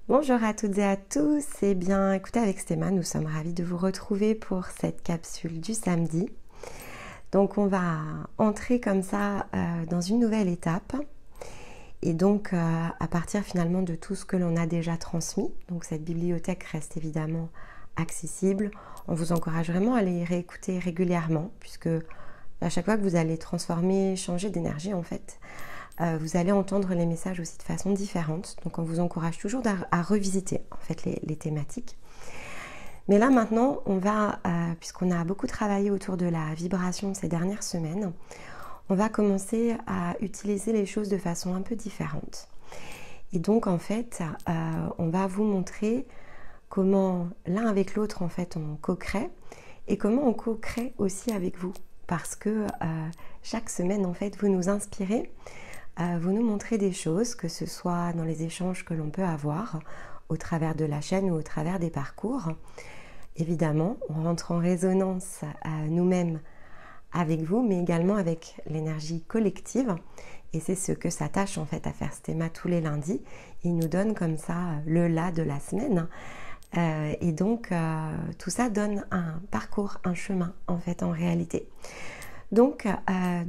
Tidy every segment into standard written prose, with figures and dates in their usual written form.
Bonjour à toutes et à tous, et bien écoutez, avec Stéma, nous sommes ravis de vous retrouver pour cette capsule du samedi. Donc on va entrer comme ça dans une nouvelle étape, et donc à partir finalement de tout ce que l'on a déjà transmis. Donc cette bibliothèque reste évidemment accessible. On vous encourage vraiment à les réécouter régulièrement, puisque à chaque fois que vous allez transformer, changer d'énergie en fait, vous allez entendre les messages aussi de façon différente. Donc on vous encourage toujours à revisiter en fait les thématiques. Mais là maintenant, on va, puisqu'on a beaucoup travaillé autour de la vibration ces dernières semaines, on va commencer à utiliser les choses de façon un peu différente. Et donc en fait, on va vous montrer comment l'un avec l'autre en fait on co-crée et comment on co-crée aussi avec vous. Parce que chaque semaine en fait vous nous inspirez, vous nous montrez des choses, que ce soit dans les échanges que l'on peut avoir au travers de la chaîne ou au travers des parcours. Évidemment, on rentre en résonance nous-mêmes avec vous, mais également avec l'énergie collective. Et c'est ce que s'attache en fait à faire Stéma tous les lundis. Il nous donne comme ça le là de la semaine. Et donc, tout ça donne un parcours, un chemin en fait en réalité. Donc,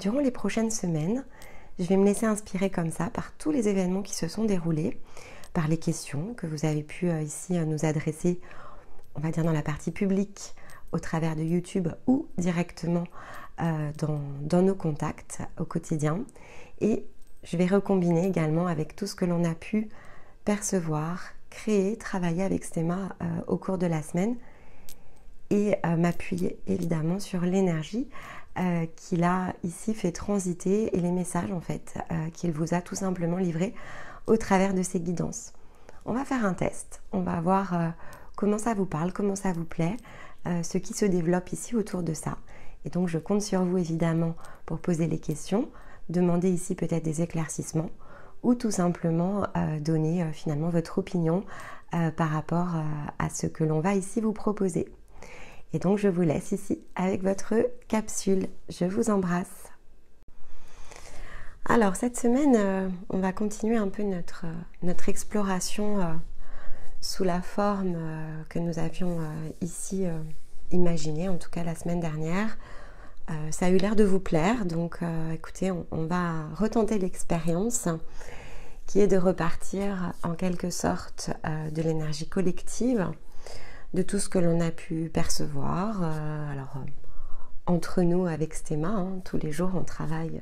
durant les prochaines semaines, je vais me laisser inspirer comme ça par tous les événements qui se sont déroulés, par les questions que vous avez pu ici nous adresser, on va dire dans la partie publique, au travers de YouTube ou directement dans nos contacts au quotidien. Et je vais recombiner également avec tout ce que l'on a pu percevoir, créer, travailler avec Stéma au cours de la semaine et m'appuyer évidemment sur l'énergie qu'il a ici fait transiter et les messages en fait qu'il vous a tout simplement livrés au travers de ces guidances. On va faire un test, on va voir comment ça vous parle, comment ça vous plaît, ce qui se développe ici autour de ça. Et donc je compte sur vous évidemment pour poser les questions, demander ici peut-être des éclaircissements ou tout simplement donner finalement votre opinion par rapport à ce que l'on va ici vous proposer. Et donc je vous laisse ici avec votre capsule. Je vous embrasse. Alors cette semaine, on va continuer un peu notre exploration sous la forme que nous avions ici imaginée, en tout cas la semaine dernière. Ça a eu l'air de vous plaire, donc écoutez, on va retenter l'expérience qui est de repartir en quelque sorte de l'énergie collective, de tout ce que l'on a pu percevoir. Entre nous avec Stéma, tous les jours on travaille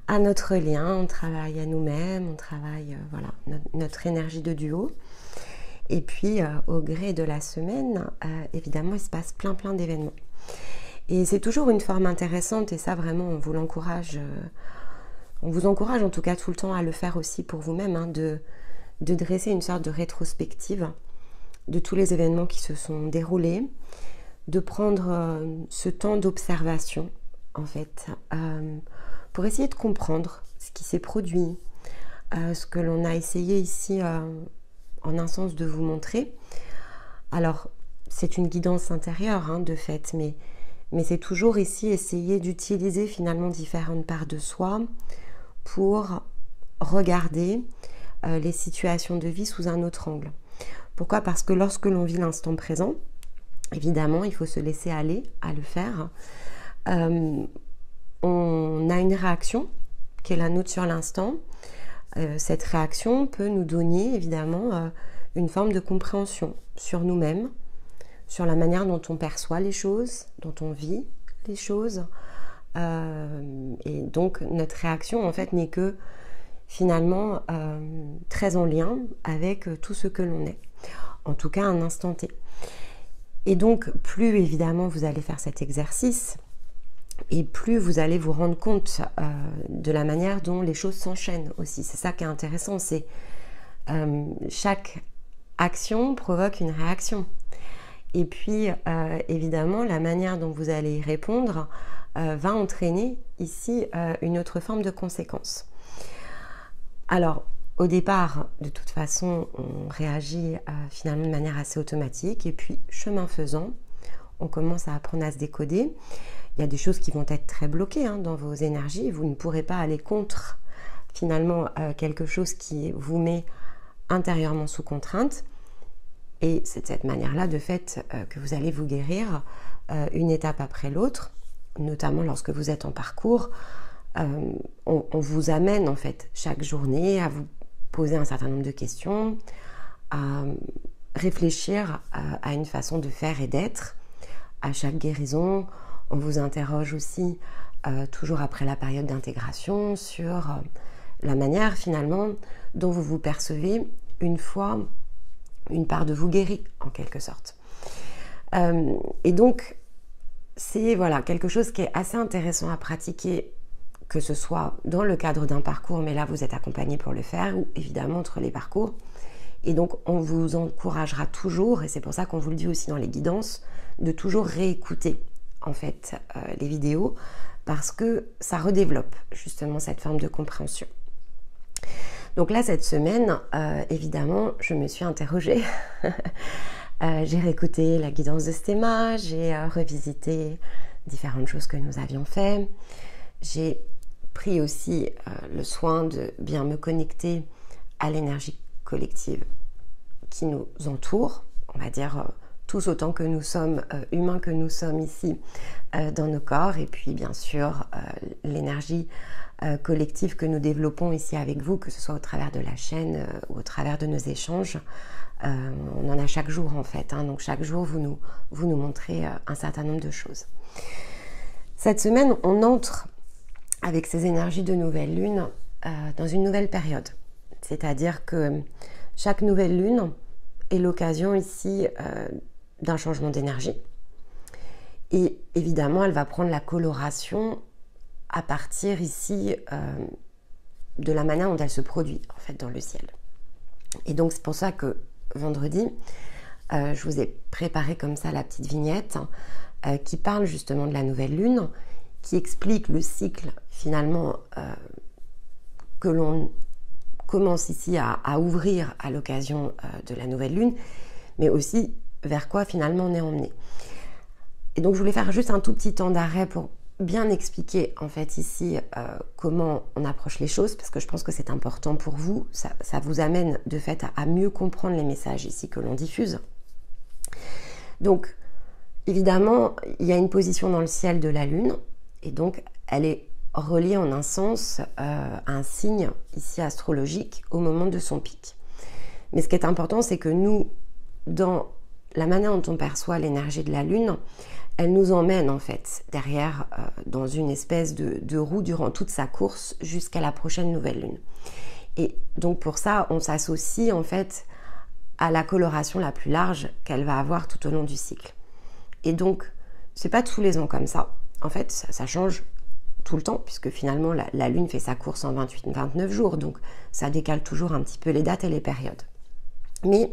à notre lien, on travaille à nous-mêmes, on travaille notre énergie de duo. Et puis au gré de la semaine, évidemment il se passe plein d'événements. Et c'est toujours une forme intéressante, et ça vraiment on vous l'encourage, on vous encourage en tout cas tout le temps à le faire aussi pour vous-même, de dresser une sorte de rétrospective de tous les événements qui se sont déroulés, de prendre ce temps d'observation en fait, pour essayer de comprendre ce qui s'est produit, ce que l'on a essayé ici en un sens de vous montrer. Alors c'est une guidance intérieure de fait, mais c'est toujours ici essayer d'utiliser finalement différentes parts de soi pour regarder les situations de vie sous un autre angle. Pourquoi ? Parce que lorsque l'on vit l'instant présent, évidemment, il faut se laisser aller à le faire. On a une réaction qui est la nôtre sur l'instant. Cette réaction peut nous donner évidemment une forme de compréhension sur nous-mêmes, sur la manière dont on perçoit les choses, dont on vit les choses. Et donc notre réaction en fait n'est que finalement très en lien avec tout ce que l'on est, en tout cas à un instant T. Et donc plus évidemment vous allez faire cet exercice, et plus vous allez vous rendre compte de la manière dont les choses s'enchaînent aussi. C'est ça qui est intéressant, c'est chaque action provoque une réaction. Et puis évidemment la manière dont vous allez y répondre va entraîner ici une autre forme de conséquence. Alors, au départ, de toute façon, on réagit finalement de manière assez automatique, et puis, chemin faisant, on commence à apprendre à se décoder. Il y a des choses qui vont être très bloquées dans vos énergies. Vous ne pourrez pas aller contre, finalement, quelque chose qui vous met intérieurement sous contrainte. Et c'est de cette manière-là, de fait, que vous allez vous guérir une étape après l'autre, notamment lorsque vous êtes en parcours. On vous amène, en fait, chaque journée à vous poser un certain nombre de questions, à réfléchir à une façon de faire et d'être. À chaque guérison, on vous interroge aussi, toujours après la période d'intégration, sur la manière, finalement, dont vous vous percevez une fois une part de vous guérie, en quelque sorte. Et donc, c'est voilà, quelque chose qui est assez intéressant à pratiquer, que ce soit dans le cadre d'un parcours, mais là vous êtes accompagné pour le faire, ou évidemment entre les parcours. Et donc on vous encouragera toujours, et c'est pour ça qu'on vous le dit aussi dans les guidances, de toujours réécouter en fait les vidéos, parce que ça redéveloppe justement cette forme de compréhension. Donc là, cette semaine, évidemment, je me suis interrogée. J'ai réécouté la guidance de Stéma, j'ai revisité différentes choses que nous avions fait. J'ai pris aussi le soin de bien me connecter à l'énergie collective qui nous entoure, on va dire tous autant que nous sommes humains que nous sommes ici dans nos corps, et puis bien sûr l'énergie collective que nous développons ici avec vous, que ce soit au travers de la chaîne ou au travers de nos échanges. On en a chaque jour en fait, hein, donc chaque jour vous nous montrez un certain nombre de choses. Cette semaine, on entre avec ces énergies de nouvelle lune dans une nouvelle période. C'est-à-dire que chaque nouvelle lune est l'occasion ici d'un changement d'énergie. Et évidemment, elle va prendre la coloration à partir ici de la manière dont elle se produit en fait dans le ciel. Et donc c'est pour ça que vendredi, je vous ai préparé comme ça la petite vignette qui parle justement de la nouvelle lune, qui explique le cycle finalement que l'on commence ici à ouvrir à l'occasion de la nouvelle lune, mais aussi vers quoi finalement on est emmené. Et donc je voulais faire juste un tout petit temps d'arrêt pour bien expliquer en fait ici comment on approche les choses, parce que je pense que c'est important pour vous, ça vous amène de fait à mieux comprendre les messages ici que l'on diffuse. Donc évidemment, il y a une position dans le ciel de la lune, et donc elle est reliée en un sens à un signe ici astrologique au moment de son pic. Mais ce qui est important, c'est que nous, dans la manière dont on perçoit l'énergie de la lune, elle nous emmène en fait derrière dans une espèce de roue durant toute sa course jusqu'à la prochaine nouvelle lune. Et donc pour ça, on s'associe en fait à la coloration la plus large qu'elle va avoir tout au long du cycle. Et donc, c'est pas tous les ans comme ça. En fait, ça change tout le temps, puisque finalement la lune fait sa course en 28-29 jours, donc ça décale toujours un petit peu les dates et les périodes. Mais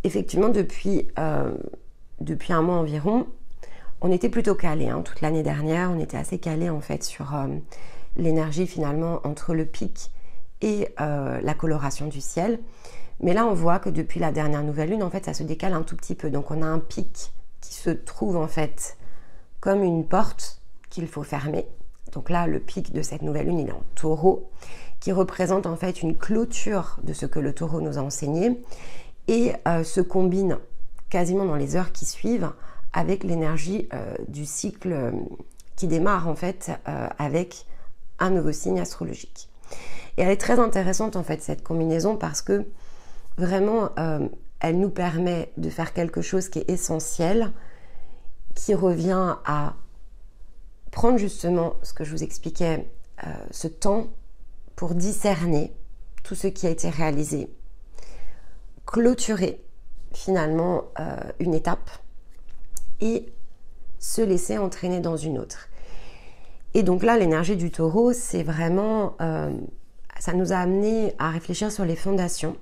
effectivement, depuis un mois environ, on était plutôt calé, hein. Toute l'année dernière, on était assez calé en fait sur l'énergie finalement entre le pic et la coloration du ciel. Mais là, on voit que depuis la dernière nouvelle lune, en fait, ça se décale un tout petit peu. Donc, on a un pic qui se trouve en fait comme une porte qu'il faut fermer. Donc là, le pic de cette nouvelle lune, il est en taureau, qui représente en fait une clôture de ce que le taureau nous a enseigné et se combine quasiment dans les heures qui suivent avec l'énergie du cycle qui démarre en fait avec un nouveau signe astrologique. Et elle est très intéressante en fait cette combinaison parce que vraiment elle nous permet de faire quelque chose qui est essentiel, qui revient à prendre justement ce que je vous expliquais, ce temps pour discerner tout ce qui a été réalisé, clôturer finalement une étape et se laisser entraîner dans une autre. Et donc là, l'énergie du taureau, c'est vraiment, ça nous a amené à réfléchir sur les fondations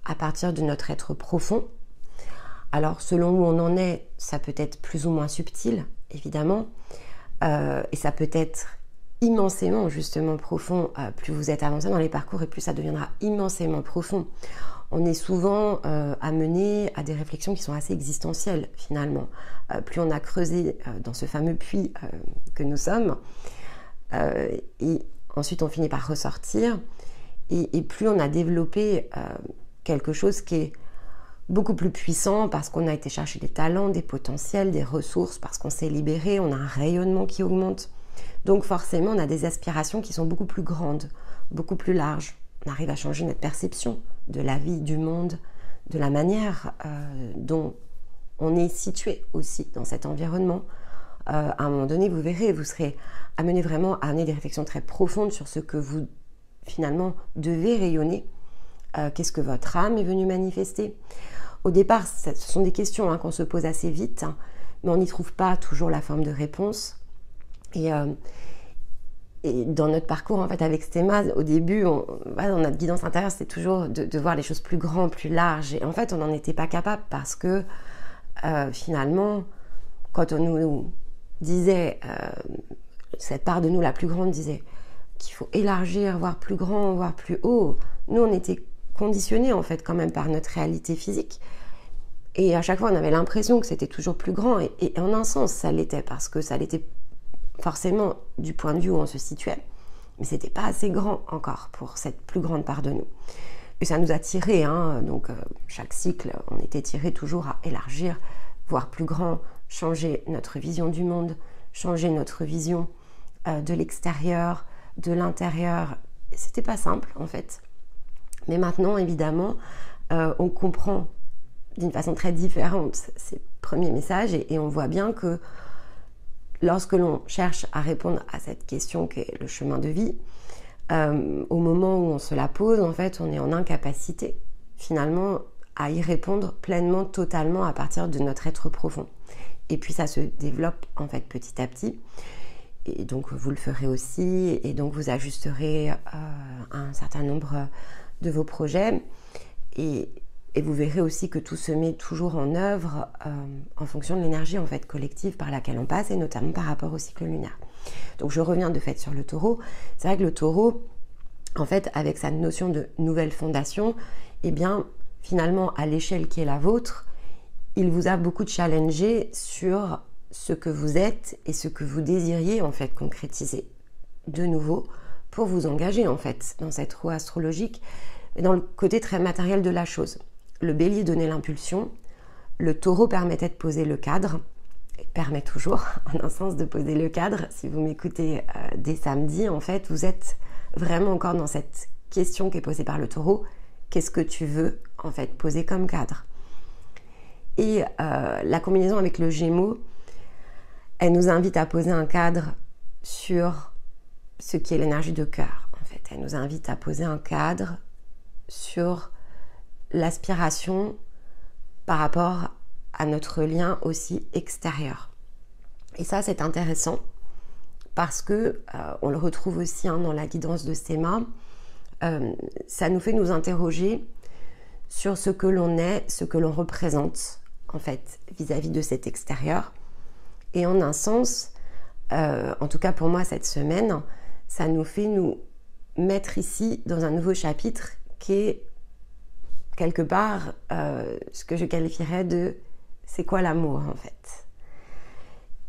à partir de notre être profond. Alors, selon où on en est, ça peut être plus ou moins subtil, évidemment, et ça peut être immensément, justement, profond. Plus vous êtes avancé dans les parcours et plus ça deviendra immensément profond. On est souvent amené à des réflexions qui sont assez existentielles, finalement. Plus on a creusé dans ce fameux puits que nous sommes, et ensuite on finit par ressortir, Et plus on a développé quelque chose qui est beaucoup plus puissant parce qu'on a été chercher des talents, des potentiels, des ressources, parce qu'on s'est libéré, on a un rayonnement qui augmente. Donc forcément, on a des aspirations qui sont beaucoup plus grandes, beaucoup plus larges. On arrive à changer notre perception de la vie, du monde, de la manière dont on est situé aussi dans cet environnement. À un moment donné, vous verrez, vous serez amené vraiment à amener des réflexions très profondes sur ce que vous, finalement, devez rayonner. Qu'est-ce que votre âme est venue manifester? Au départ, ce sont des questions qu'on se pose assez vite, mais on n'y trouve pas toujours la forme de réponse. Et dans notre parcours, en fait, avec Stéma, au début, dans notre guidance intérieure, c'était toujours de voir les choses plus grandes, plus larges. Et en fait, on n'en était pas capable parce que, finalement, quand on nous disait, cette part de nous la plus grande disait qu'il faut élargir, voir plus grand, voir plus haut, nous, on était conditionnés, en fait, quand même, par notre réalité physique. Et à chaque fois, on avait l'impression que c'était toujours plus grand. Et en un sens, ça l'était, parce que ça l'était forcément du point de vue où on se situait, mais c'était pas assez grand encore pour cette plus grande part de nous. Et ça nous a tirés, donc chaque cycle, on était tirés toujours à élargir, voir plus grand, changer notre vision du monde, changer notre vision de l'extérieur, de l'intérieur. Et c'était pas simple en fait. Mais maintenant, évidemment, on comprend d'une façon très différente ces premiers messages et on voit bien que lorsque l'on cherche à répondre à cette question qui est le chemin de vie, au moment où on se la pose, en fait, on est en incapacité, finalement, à y répondre pleinement, totalement, à partir de notre être profond. Et puis, ça se développe, en fait, petit à petit. Et donc, vous le ferez aussi. Et donc, vous ajusterez un certain nombre de vos projets. Et vous verrez aussi que tout se met toujours en œuvre en fonction de l'énergie en fait collective par laquelle on passe et notamment par rapport au cycle lunaire. Donc je reviens de fait sur le taureau. C'est vrai que le taureau, en fait, avec sa notion de nouvelle fondation, eh bien, finalement, à l'échelle qui est la vôtre, il vous a beaucoup challengé sur ce que vous êtes et ce que vous désiriez en fait concrétiser de nouveau pour vous engager en fait dans cette roue astrologique et dans le côté très matériel de la chose. Le bélier donnait l'impulsion, le taureau permettait de poser le cadre, et permet toujours en un sens de poser le cadre. Si vous m'écoutez dès samedi, en fait, vous êtes vraiment encore dans cette question qui est posée par le taureau. Qu'est-ce que tu veux en fait poser comme cadre? Et la combinaison avec le Gémeaux, elle nous invite à poser un cadre sur ce qui est l'énergie de cœur. En fait, elle nous invite à poser un cadre sur l'aspiration par rapport à notre lien aussi extérieur. Et ça, c'est intéressant parce que on le retrouve aussi dans la guidance de Stéma. Ça nous fait nous interroger sur ce que l'on est, ce que l'on représente en fait vis-à-vis de cet extérieur. Et en un sens, en tout cas pour moi cette semaine, ça nous fait nous mettre ici dans un nouveau chapitre qui est quelque part ce que je qualifierais de c'est quoi l'amour en fait.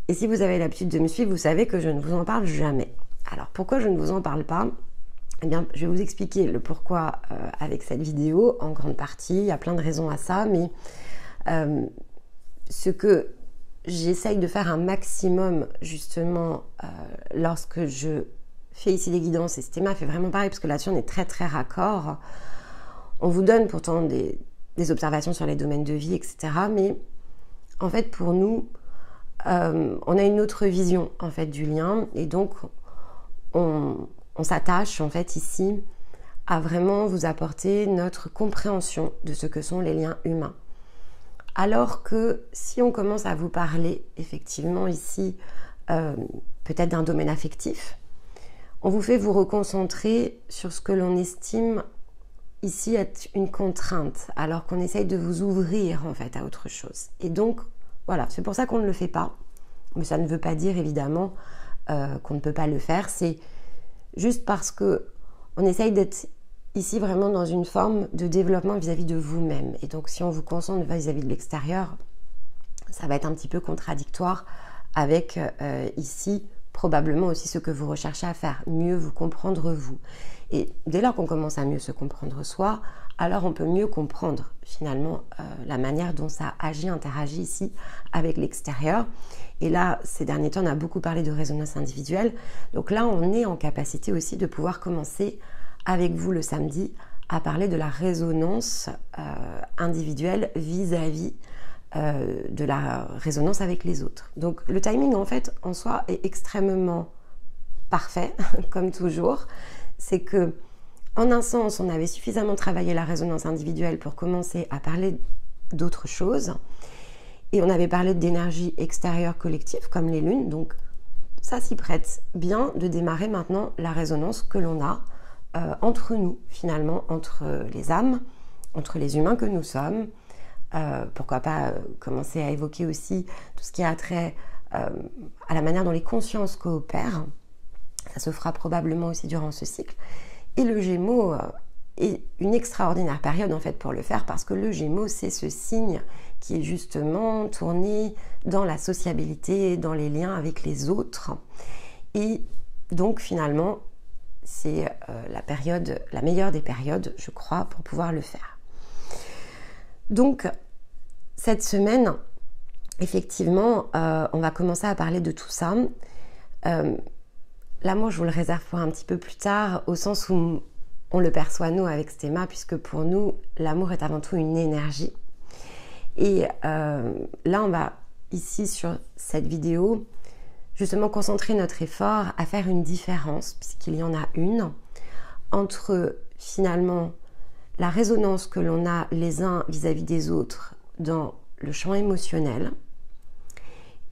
Et si vous avez l'habitude de me suivre, vous savez que je ne vous en parle jamais. Alors pourquoi je ne vous en parle pas? Eh bien, je vais vous expliquer le pourquoi avec cette vidéo en grande partie. Il y a plein de raisons à ça, mais ce que j'essaye de faire un maximum justement lorsque je fais ici des guidances, et Stéma fait vraiment pareil parce que là-dessus on est très très raccord. On vous donne pourtant des observations sur les domaines de vie, etc. Mais en fait pour nous, on a une autre vision en fait du lien et donc on s'attache en fait ici à vraiment vous apporter notre compréhension de ce que sont les liens humains. Alors que si on commence à vous parler effectivement ici peut-être d'un domaine affectif, on vous fait vous reconcentrer sur ce que l'on estime ici être une contrainte, alors qu'on essaye de vous ouvrir en fait à autre chose. Et donc voilà, c'est pour ça qu'on ne le fait pas, mais ça ne veut pas dire évidemment qu'on ne peut pas le faire, c'est juste parce que on essaye d'être ici vraiment dans une forme de développement vis-à-vis de vous-même. Et donc si on vous concentre vis-à-vis de l'extérieur, ça va être un petit peu contradictoire avec ici probablement aussi ce que vous recherchez à faire, mieux vous comprendre vous. Et dès lors qu'on commence à mieux se comprendre soi, alors on peut mieux comprendre finalement la manière dont ça agit, interagit ici avec l'extérieur. Et là, ces derniers temps, on a beaucoup parlé de résonance individuelle. Donc là, on est en capacité aussi de pouvoir commencer avec vous le samedi à parler de la résonance individuelle vis-à-vis de la résonance avec les autres. Donc le timing en fait en soi est extrêmement parfait, comme toujours. C'est que en un sens, on avait suffisamment travaillé la résonance individuelle pour commencer à parler d'autres choses. Et on avait parlé d'énergie extérieure collective, comme les lunes. Donc, ça s'y prête bien de démarrer maintenant la résonance que l'on a entre nous, finalement, entre les âmes, entre les humains que nous sommes. Pourquoi pas commencer à évoquer aussi tout ce qui a trait à la manière dont les consciences coopèrent. Ça se fera probablement aussi durant ce cycle. Et le Gémeaux est une extraordinaire période en fait pour le faire parce que le Gémeaux c'est ce signe qui est justement tourné dans la sociabilité, dans les liens avec les autres. Et donc finalement c'est la meilleure des périodes je crois pour pouvoir le faire. Donc cette semaine effectivement on va commencer à parler de tout ça. L'amour, je vous le réserve pour un petit peu plus tard, au sens où on le perçoit nous avec Stéma, puisque pour nous, l'amour est avant tout une énergie. Et là, on va, ici, sur cette vidéo, justement concentrer notre effort à faire une différence, puisqu'il y en a une, entre, finalement, la résonance que l'on a les uns vis-à-vis des autres dans le champ émotionnel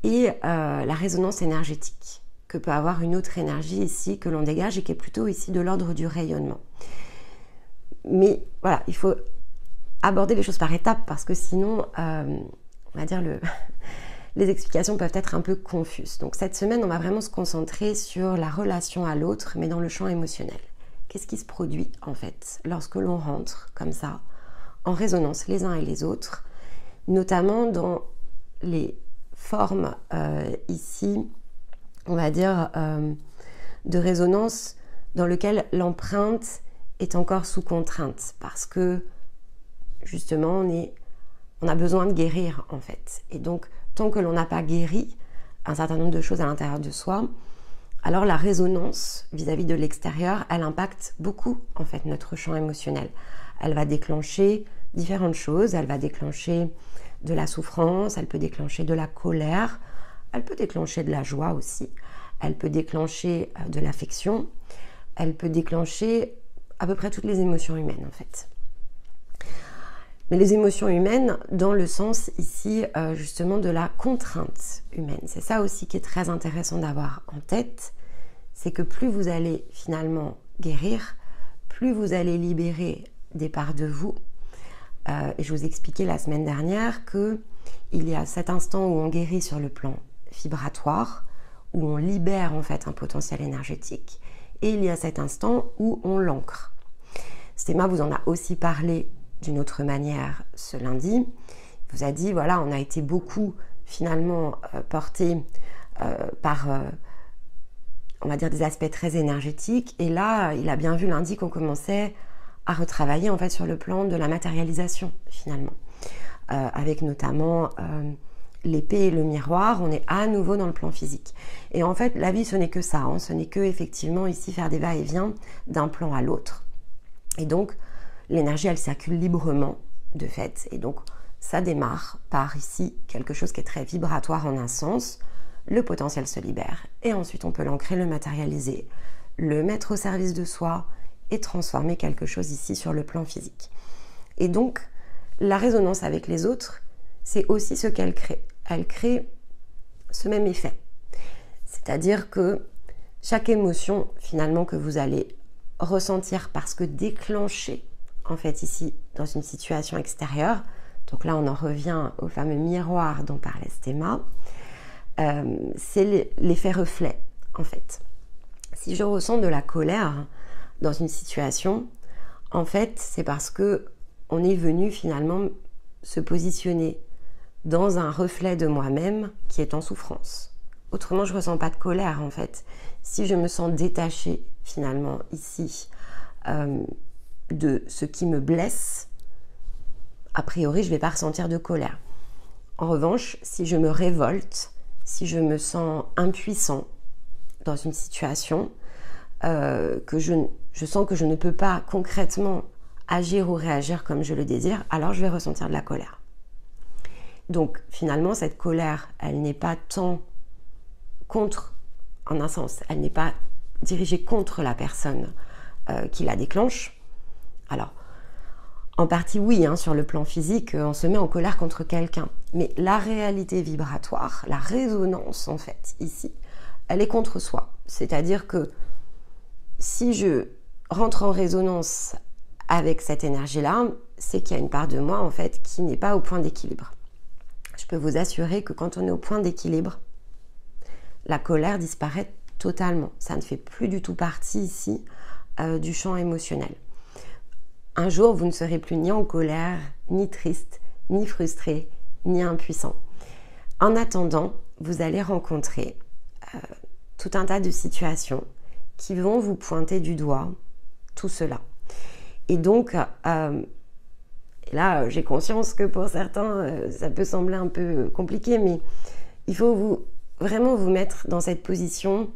et la résonance énergétique que peut avoir une autre énergie ici que l'on dégage et qui est plutôt ici de l'ordre du rayonnement. Mais voilà, il faut aborder les choses par étapes parce que sinon, on va dire, les explications peuvent être un peu confuses. Donc cette semaine, on va vraiment se concentrer sur la relation à l'autre, mais dans le champ émotionnel. Qu'est-ce qui se produit en fait lorsque l'on rentre comme ça, en résonance les uns et les autres, notamment dans les formes ici, on va dire, de résonance dans lequel l'empreinte est encore sous contrainte parce que justement on a besoin de guérir en fait. Et donc tant que l'on n'a pas guéri un certain nombre de choses à l'intérieur de soi, alors la résonance vis-à-vis de l'extérieur, elle impacte beaucoup en fait notre champ émotionnel. Elle va déclencher différentes choses, elle va déclencher de la souffrance, elle peut déclencher de la colère, elle peut déclencher de la joie aussi, elle peut déclencher de l'affection, elle peut déclencher à peu près toutes les émotions humaines en fait. Mais les émotions humaines dans le sens ici justement de la contrainte humaine. C'est ça aussi qui est très intéressant d'avoir en tête, c'est que plus vous allez finalement guérir, plus vous allez libérer des parts de vous. Et je vous expliquais la semaine dernière qu'il y a cet instant où on guérit sur le plan vibratoire, où on libère en fait un potentiel énergétique, et il y a cet instant où on l'ancre. Stéma vous en a aussi parlé d'une autre manière ce lundi. Il vous a dit, voilà, on a été beaucoup finalement porté par, on va dire, des aspects très énergétiques, et là, il a bien vu lundi qu'on commençait à retravailler en fait sur le plan de la matérialisation finalement, avec notamment l'épée et le miroir, on est à nouveau dans le plan physique. Et en fait, la vie, ce n'est que ça, hein, ce n'est que effectivement ici faire des va-et-vient d'un plan à l'autre. Et donc, l'énergie, elle circule librement, de fait. Et donc, ça démarre par ici quelque chose qui est très vibratoire en un sens. Le potentiel se libère. Et ensuite, on peut l'ancrer, le matérialiser, le mettre au service de soi et transformer quelque chose ici sur le plan physique. Et donc, la résonance avec les autres, c'est aussi ce qu'elle crée. Elle crée ce même effet. C'est-à-dire que chaque émotion, finalement, que vous allez ressentir parce que déclenchée, en fait, ici, dans une situation extérieure, donc là, on en revient au fameux miroir dont parlait Stéma, c'est l'effet reflet, en fait. Si je ressens de la colère dans une situation, en fait, c'est parce que on est venu finalement se positionner dans un reflet de moi-même qui est en souffrance. Autrement, je ne ressens pas de colère, en fait. Si je me sens détachée, finalement, ici, de ce qui me blesse, a priori, je ne vais pas ressentir de colère. En revanche, si je me révolte, si je me sens impuissant dans une situation, que je sens que je ne peux pas concrètement agir ou réagir comme je le désire, alors je vais ressentir de la colère. Donc finalement, cette colère, elle n'est pas tant contre, en un sens, elle n'est pas dirigée contre la personne qui la déclenche. Alors, en partie oui, sur le plan physique, on se met en colère contre quelqu'un. Mais la réalité vibratoire, la résonance en fait, ici, elle est contre soi. C'est-à-dire que si je rentre en résonance avec cette énergie-là, c'est qu'il y a une part de moi en fait qui n'est pas au point d'équilibre. Je peux vous assurer que quand on est au point d'équilibre, la colère disparaît totalement. Ça ne fait plus du tout partie ici du champ émotionnel. Un jour, vous ne serez plus ni en colère, ni triste, ni frustré, ni impuissant. En attendant, vous allez rencontrer tout un tas de situations qui vont vous pointer du doigt tout cela. Et donc, là, j'ai conscience que pour certains, ça peut sembler un peu compliqué, mais il faut vraiment vous mettre dans cette position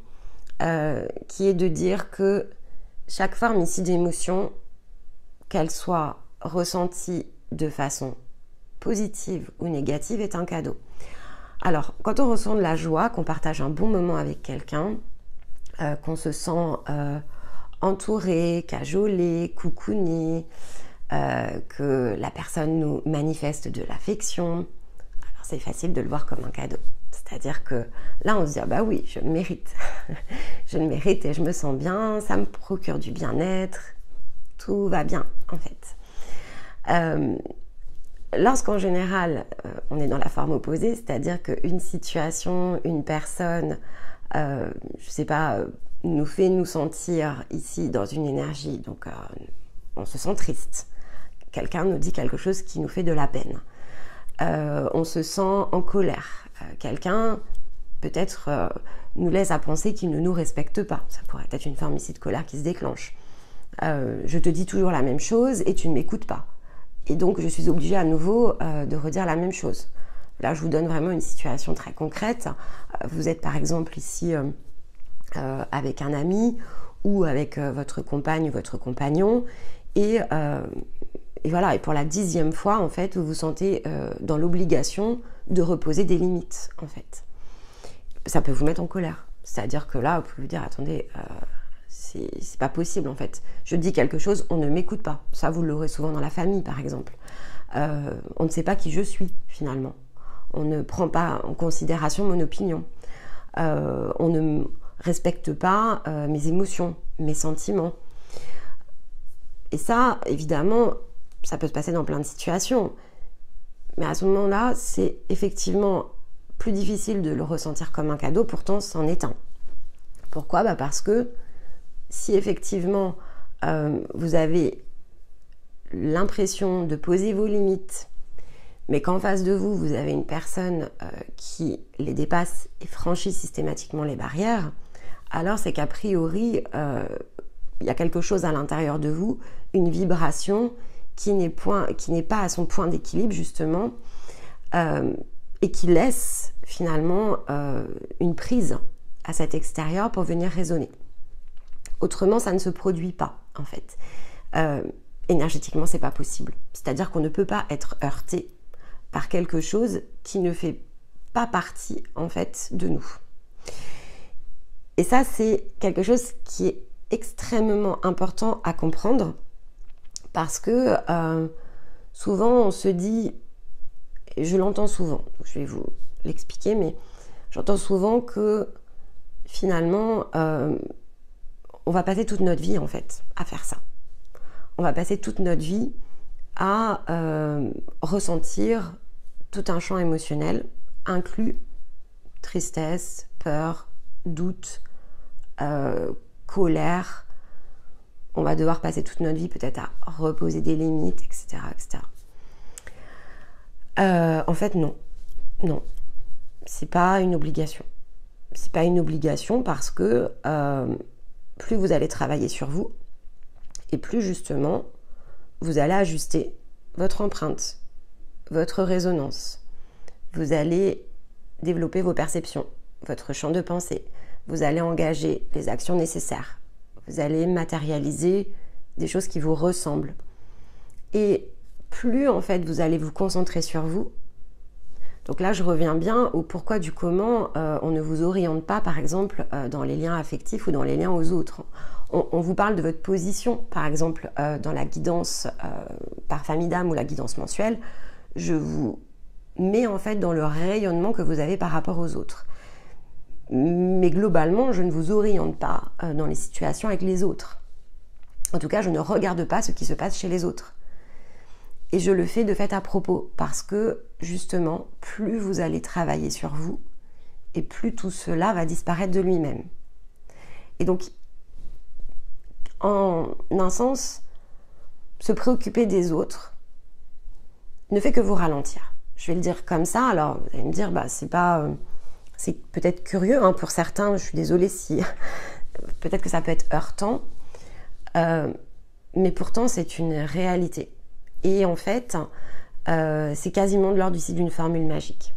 qui est de dire que chaque forme ici d'émotion, qu'elle soit ressentie de façon positive ou négative, est un cadeau. Alors, quand on ressent de la joie, qu'on partage un bon moment avec quelqu'un, qu'on se sent entouré, cajolé, coucouné, que la personne nous manifeste de l'affection, alors c'est facile de le voir comme un cadeau. C'est-à-dire que là, on se dit « Ah bah oui, je le mérite. Je le mérite et je me sens bien, ça me procure du bien-être. » Tout va bien, en fait. Lorsqu'en général, on est dans la forme opposée, c'est-à-dire qu'une situation, une personne, je sais pas, nous fait nous sentir ici dans une énergie, donc on se sent triste. Quelqu'un nous dit quelque chose qui nous fait de la peine. On se sent en colère. Quelqu'un, peut-être, nous laisse à penser qu'il ne nous respecte pas. Ça pourrait être une forme ici de colère qui se déclenche. Je te dis toujours la même chose et tu ne m'écoutes pas. Et donc, je suis obligée à nouveau de redire la même chose. Là, je vous donne vraiment une situation très concrète. Vous êtes par exemple ici avec un ami ou avec votre compagne ou votre compagnon et voilà. Et pour la 10e fois, en fait, vous vous sentez dans l'obligation de reposer des limites, en fait. Ça peut vous mettre en colère. C'est-à-dire que là, vous pouvez vous dire, attendez... c'est pas possible en fait. Je dis quelque chose, on ne m'écoute pas. Ça, vous l'aurez souvent dans la famille, par exemple. On ne sait pas qui je suis, finalement. On ne prend pas en considération mon opinion. On ne respecte pas mes émotions, mes sentiments. Et ça, évidemment, ça peut se passer dans plein de situations. Mais à ce moment-là, c'est effectivement plus difficile de le ressentir comme un cadeau, pourtant c'en est un. Pourquoi ? Parce que si effectivement vous avez l'impression de poser vos limites, mais qu'en face de vous, vous avez une personne qui les dépasse et franchit systématiquement les barrières, alors c'est qu'a priori, il y a quelque chose à l'intérieur de vous, une vibration qui n'est pas à son point d'équilibre justement, et qui laisse finalement une prise à cet extérieur pour venir résonner. Autrement, ça ne se produit pas, en fait. Énergétiquement, c'est pas possible. C'est-à-dire qu'on ne peut pas être heurté par quelque chose qui ne fait pas partie, en fait, de nous. Et ça, c'est quelque chose qui est extrêmement important à comprendre parce que souvent, on se dit, et je l'entends souvent, je vais vous l'expliquer, mais j'entends souvent que finalement, on va passer toute notre vie en fait à faire ça. On va passer toute notre vie à ressentir tout un champ émotionnel, inclus tristesse, peur, doute, colère. On va devoir passer toute notre vie peut-être à reposer des limites, etc. etc. En fait, non. Non. C'est pas une obligation. C'est pas une obligation parce que plus vous allez travailler sur vous Et plus justement, vous allez ajuster votre empreinte, votre résonance. Vous allez développer vos perceptions, votre champ de pensée. Vous allez engager les actions nécessaires. Vous allez matérialiser des choses qui vous ressemblent. Et plus en fait vous allez vous concentrer sur vous. Donc là je reviens bien au pourquoi du comment on ne vous oriente pas par exemple dans les liens affectifs ou dans les liens aux autres. On vous parle de votre position par exemple dans la guidance par famille d'âme ou la guidance mensuelle. Je vous mets en fait dans le rayonnement que vous avez par rapport aux autres. Mais globalement je ne vous oriente pas dans les situations avec les autres. En tout cas je ne regarde pas ce qui se passe chez les autres. Et je le fais de fait à propos parce que justement, plus vous allez travailler sur vous et plus tout cela va disparaître de lui-même. Et donc, en un sens, se préoccuper des autres ne fait que vous ralentir. Je vais le dire comme ça, alors vous allez me dire, c'est peut-être curieux pour certains, je suis désolée si peut-être que ça peut être heurtant, mais pourtant c'est une réalité. Et en fait, c'est quasiment de l'ordre ici d'une formule magique.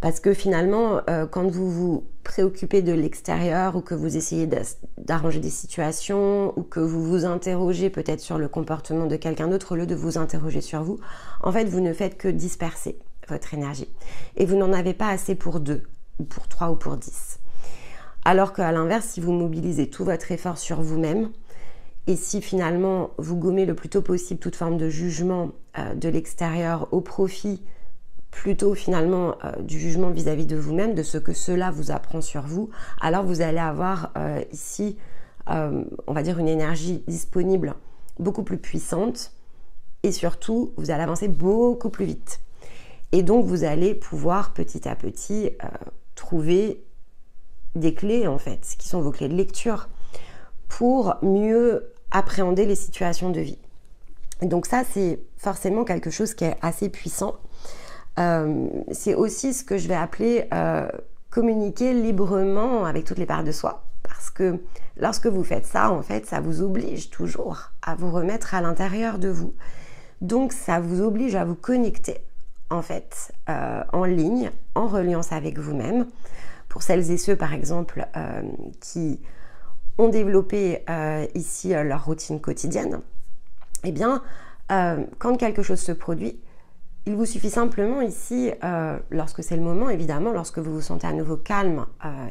Parce que finalement, quand vous vous préoccupez de l'extérieur ou que vous essayez d'arranger des situations ou que vous vous interrogez peut-être sur le comportement de quelqu'un d'autre au lieu de vous interroger sur vous, en fait, vous ne faites que disperser votre énergie. Et vous n'en avez pas assez pour 2, ou pour 3 ou pour 10. Alors qu'à l'inverse, si vous mobilisez tout votre effort sur vous-même, et si finalement vous gommez le plus tôt possible toute forme de jugement de l'extérieur au profit plutôt finalement du jugement vis-à-vis de vous-même, de ce que cela vous apprend sur vous, alors vous allez avoir ici, on va dire, une énergie disponible beaucoup plus puissante et surtout vous allez avancer beaucoup plus vite. Et donc vous allez pouvoir petit à petit trouver des clés en fait, qui sont vos clés de lecture pour mieux appréhender les situations de vie. Et donc ça, c'est forcément quelque chose qui est assez puissant. C'est aussi ce que je vais appeler communiquer librement avec toutes les parts de soi. Parce que lorsque vous faites ça, en fait, ça vous oblige toujours à vous remettre à l'intérieur de vous. Donc ça vous oblige à vous connecter, en fait, en ligne, en reliance avec vous-même. Pour celles et ceux, par exemple, qui ont développé ici leur routine quotidienne, eh bien, quand quelque chose se produit, il vous suffit simplement ici, lorsque c'est le moment, évidemment, lorsque vous vous sentez à nouveau calme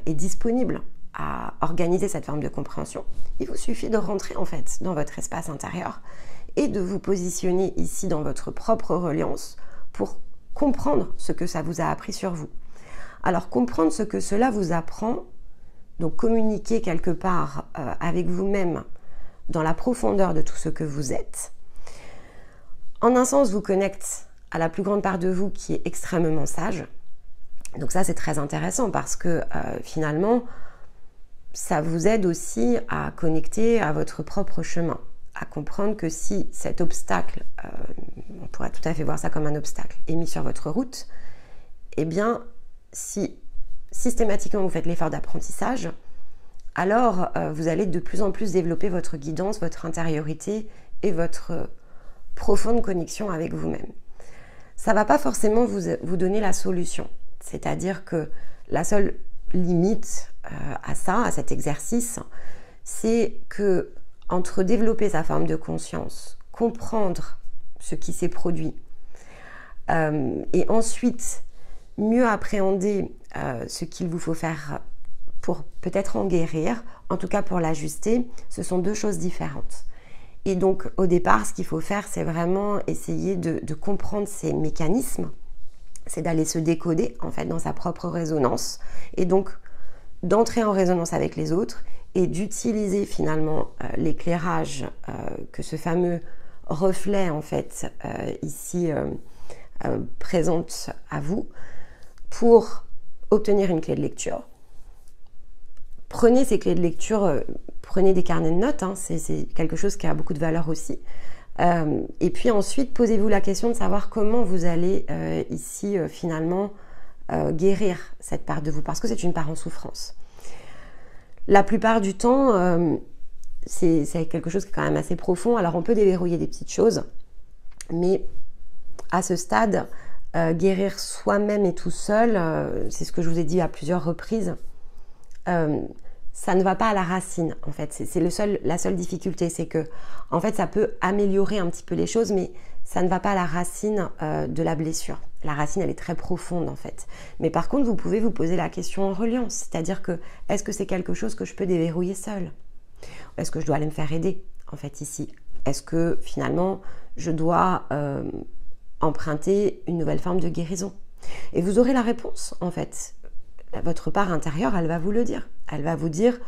et disponible à organiser cette forme de compréhension, il vous suffit de rentrer en fait dans votre espace intérieur et de vous positionner ici dans votre propre reliance pour comprendre ce que ça vous a appris sur vous. Alors, comprendre ce que cela vous apprend, donc communiquer quelque part avec vous-même dans la profondeur de tout ce que vous êtes, en un sens vous connecte à la plus grande part de vous qui est extrêmement sage. Donc ça c'est très intéressant parce que finalement ça vous aide aussi à connecter à votre propre chemin, à comprendre que si cet obstacle, on pourrait tout à fait voir ça comme un obstacle, est mis sur votre route, eh bien si systématiquement vous faites l'effort d'apprentissage, alors vous allez de plus en plus développer votre guidance, votre intériorité et votre profonde connexion avec vous-même. Ça ne va pas forcément vous donner la solution, c'est-à-dire que la seule limite à ça, à cet exercice, c'est que entre développer sa forme de conscience, comprendre ce qui s'est produit et ensuite mieux appréhender ce qu'il vous faut faire pour peut-être en guérir, en tout cas pour l'ajuster, ce sont deux choses différentes. Et donc au départ, ce qu'il faut faire, c'est vraiment essayer de comprendre ces mécanismes, c'est d'aller se décoder en fait dans sa propre résonance et donc d'entrer en résonance avec les autres et d'utiliser finalement l'éclairage que ce fameux reflet en fait ici présente à vous pour obtenir une clé de lecture. Prenez ces clés de lecture, prenez des carnets de notes, c'est quelque chose qui a beaucoup de valeur aussi. Et puis ensuite, posez-vous la question de savoir comment vous allez ici finalement guérir cette part de vous, parce que c'est une part en souffrance. La plupart du temps, c'est quelque chose qui est quand même assez profond. Alors, on peut déverrouiller des petites choses, mais à ce stade, guérir soi-même et tout seul, c'est ce que je vous ai dit à plusieurs reprises, ça ne va pas à la racine, en fait. C'est la seule difficulté, c'est que, en fait, ça peut améliorer un petit peu les choses, mais ça ne va pas à la racine de la blessure. La racine, elle est très profonde, en fait. Mais par contre, vous pouvez vous poser la question en reliance, c'est-à-dire que, est-ce que c'est quelque chose que je peux déverrouiller seule? Est-ce que je dois aller me faire aider, en fait, ici? Est-ce que, finalement, je dois emprunter une nouvelle forme de guérison? Et vous aurez la réponse, en fait. Votre part intérieure, elle va vous le dire. Elle va vous dire,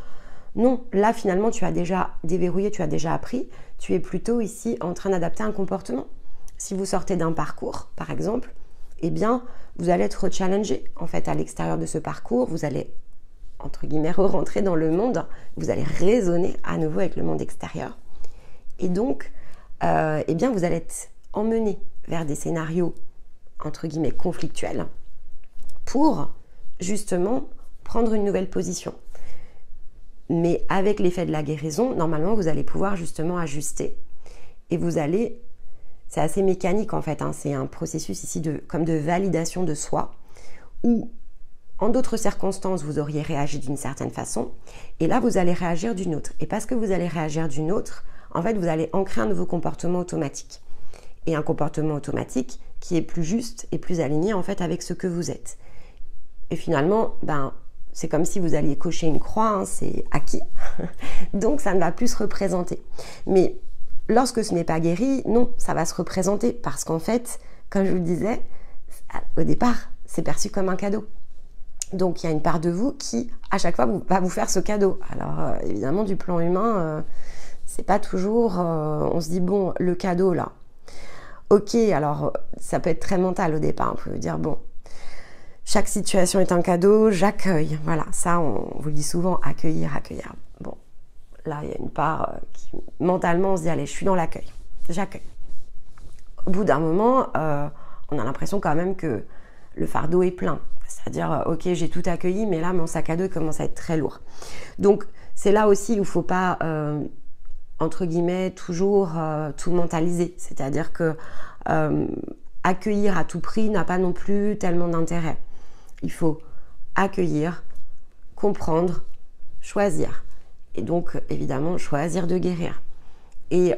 non, là finalement tu as déjà déverrouillé, tu as déjà appris, tu es plutôt ici en train d'adapter un comportement. Si vous sortez d'un parcours, par exemple, eh bien, vous allez être challengé. En fait, à l'extérieur de ce parcours, vous allez, entre guillemets, rentrer dans le monde, vous allez raisonner à nouveau avec le monde extérieur. Et donc, eh bien, vous allez être emmené vers des scénarios, entre guillemets, conflictuels, pour justement prendre une nouvelle position. Mais avec l'effet de la guérison, normalement, vous allez pouvoir justement ajuster. Et vous allez... C'est assez mécanique en fait, hein, c'est un processus ici comme de validation de soi, où en d'autres circonstances, vous auriez réagi d'une certaine façon, et là, vous allez réagir d'une autre. Et parce que vous allez réagir d'une autre, en fait, vous allez ancrer un nouveau comportement automatique. Et un comportement automatique qui est plus juste et plus aligné en fait avec ce que vous êtes. Et finalement, c'est comme si vous alliez cocher une croix, hein, c'est acquis. Donc, ça ne va plus se représenter. Mais lorsque ce n'est pas guéri, non, ça va se représenter. Parce qu'en fait, comme je vous le disais, au départ, c'est perçu comme un cadeau. Donc, il y a une part de vous qui, à chaque fois, va vous faire ce cadeau. Alors, évidemment, du plan humain, c'est pas toujours... on se dit, bon, le cadeau, là. Ok, alors, ça peut être très mental au départ. On peut dire, bon... Chaque situation est un cadeau, j'accueille. Voilà, ça, on vous le dit souvent, accueillir, accueillir. Bon, là, il y a une part qui, mentalement, on se dit, allez, je suis dans l'accueil, j'accueille. Au bout d'un moment, on a l'impression quand même que le fardeau est plein. C'est-à-dire, ok, j'ai tout accueilli, mais là, mon sac à dos commence à être très lourd. Donc, c'est là aussi où il ne faut pas, entre guillemets, toujours tout mentaliser. C'est-à-dire que accueillir à tout prix n'a pas non plus tellement d'intérêt. Il faut accueillir, comprendre, choisir. Et donc, évidemment, choisir de guérir. Et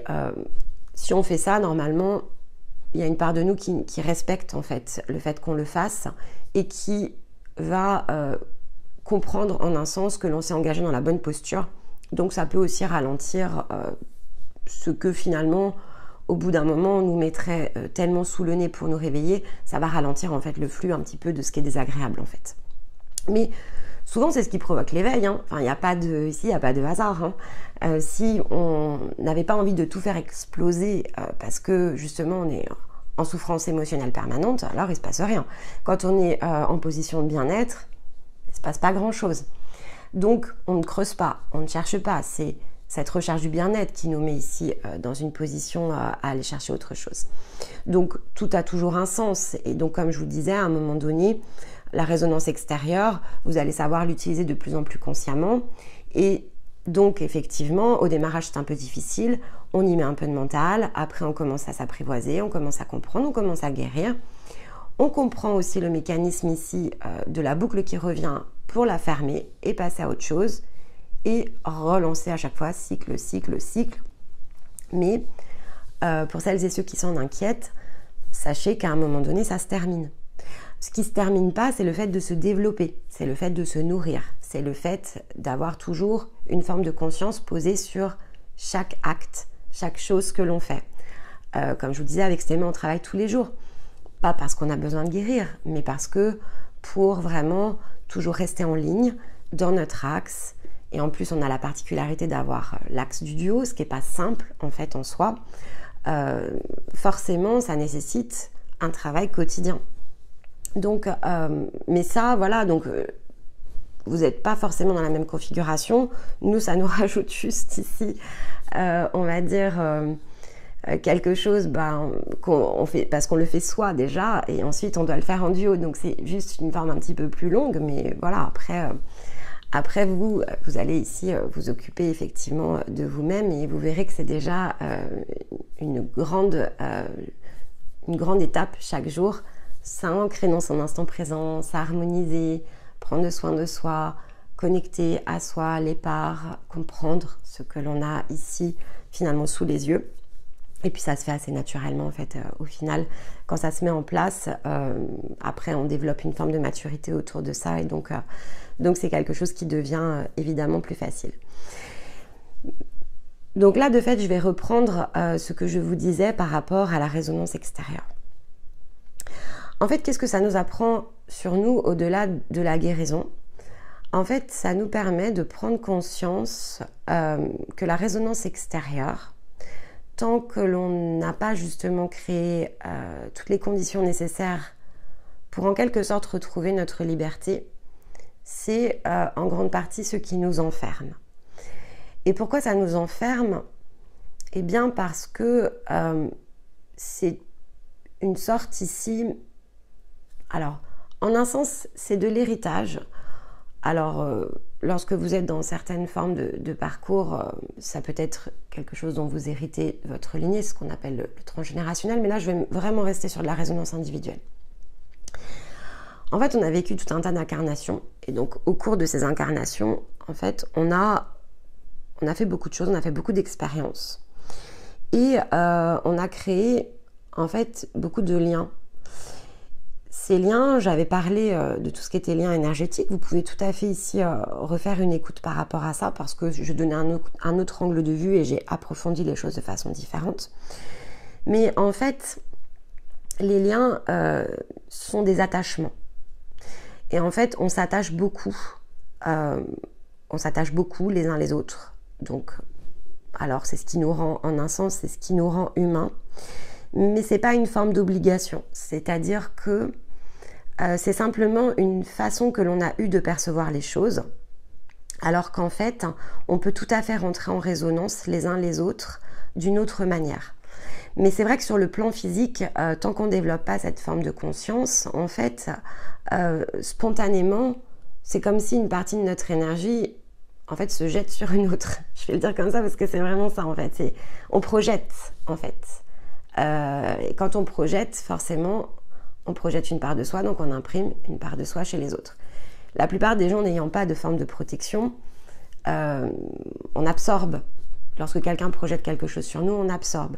si on fait ça, normalement, il y a une part de nous qui respecte en fait le fait qu'on le fasse et qui va comprendre en un sens que l'on s'est engagé dans la bonne posture. Donc, ça peut aussi ralentir ce que finalement... au bout d'un moment, on nous mettrait tellement sous le nez pour nous réveiller, ça va ralentir en fait le flux un petit peu de ce qui est désagréable en fait. Mais souvent, c'est ce qui provoque l'éveil. Hein. Enfin, ici, il n'y a pas de hasard. Hein. Si on n'avait pas envie de tout faire exploser parce que justement, on est en souffrance émotionnelle permanente, alors il ne se passe rien. Quand on est en position de bien-être, il ne se passe pas grand-chose. Donc, on ne creuse pas, on ne cherche pas. C'est cette recherche du bien-être qui nous met ici dans une position à aller chercher autre chose. Donc, tout a toujours un sens. Et donc, comme je vous disais, à un moment donné, la résonance extérieure, vous allez savoir l'utiliser de plus en plus consciemment. Et donc, effectivement, au démarrage, c'est un peu difficile. On y met un peu de mental. Après, on commence à s'apprivoiser, on commence à comprendre, on commence à guérir. On comprend aussi le mécanisme ici de la boucle qui revient pour la fermer et passer à autre chose. Et relancer à chaque fois, cycle, cycle, cycle. Mais pour celles et ceux qui s'en inquiètent, sachez qu'à un moment donné, ça se termine. Ce qui ne se termine pas, c'est le fait de se développer, c'est le fait de se nourrir, c'est le fait d'avoir toujours une forme de conscience posée sur chaque acte, chaque chose que l'on fait. Comme je vous disais, avec Stéphane, on travaille tous les jours. Pas parce qu'on a besoin de guérir, mais parce que pour vraiment toujours rester en ligne dans notre axe. Et en plus, on a la particularité d'avoir l'axe du duo, ce qui n'est pas simple en fait en soi. Forcément, ça nécessite un travail quotidien. Donc, mais ça, voilà, donc vous n'êtes pas forcément dans la même configuration. Nous, ça nous rajoute juste ici, on va dire, quelque chose qu'on fait, parce qu'on le fait soi déjà, et ensuite on doit le faire en duo. Donc, c'est juste une forme un petit peu plus longue, mais voilà, après... Après, vous allez ici vous occuper effectivement de vous-même et vous verrez que c'est déjà une grande étape chaque jour. S'ancrer dans son instant présent, s'harmoniser, prendre soin de soi, connecter à soi, les parts, comprendre ce que l'on a ici finalement sous les yeux. Et puis ça se fait assez naturellement en fait au final. Quand ça se met en place, après on développe une forme de maturité autour de ça et donc c'est quelque chose qui devient évidemment plus facile. Donc là de fait je vais reprendre ce que je vous disais par rapport à la résonance extérieure. En fait qu'est-ce que ça nous apprend sur nous au-delà de la guérison? En fait ça nous permet de prendre conscience que la résonance extérieure, tant que l'on n'a pas justement créé toutes les conditions nécessaires pour en quelque sorte retrouver notre liberté, c'est en grande partie ce qui nous enferme. Et pourquoi ça nous enferme? Eh bien parce que c'est une sorte ici... Alors, en un sens, c'est de l'héritage. Alors, lorsque vous êtes dans certaines formes de parcours, ça peut être quelque chose dont vous héritez de votre lignée, ce qu'on appelle le transgénérationnel, mais là, je vais vraiment rester sur de la résonance individuelle. En fait, on a vécu tout un tas d'incarnations, et donc au cours de ces incarnations, en fait, on a fait beaucoup de choses, on a fait beaucoup d'expériences, et on a créé, en fait, beaucoup de liens. Ces liens, j'avais parlé de tout ce qui était liens énergétiques. Vous pouvez tout à fait ici refaire une écoute par rapport à ça parce que je donnais un autre angle de vue et j'ai approfondi les choses de façon différente. Mais en fait, les liens sont des attachements. Et en fait, on s'attache beaucoup. On s'attache beaucoup les uns les autres. Donc, alors c'est ce qui nous rend, en un sens, c'est ce qui nous rend humains. Mais c'est pas une forme d'obligation. C'est-à-dire que c'est simplement une façon que l'on a eue de percevoir les choses, alors qu'en fait, on peut tout à fait rentrer en résonance les uns les autres d'une autre manière. Mais c'est vrai que sur le plan physique, tant qu'on ne développe pas cette forme de conscience, en fait, spontanément, c'est comme si une partie de notre énergie, en fait, se jette sur une autre. Je vais le dire comme ça parce que c'est vraiment ça, en fait. On projette, en fait. Et quand on projette, forcément, on projette une part de soi, donc on imprime une part de soi chez les autres. La plupart des gens n'ayant pas de forme de protection, on absorbe. Lorsque quelqu'un projette quelque chose sur nous, on absorbe.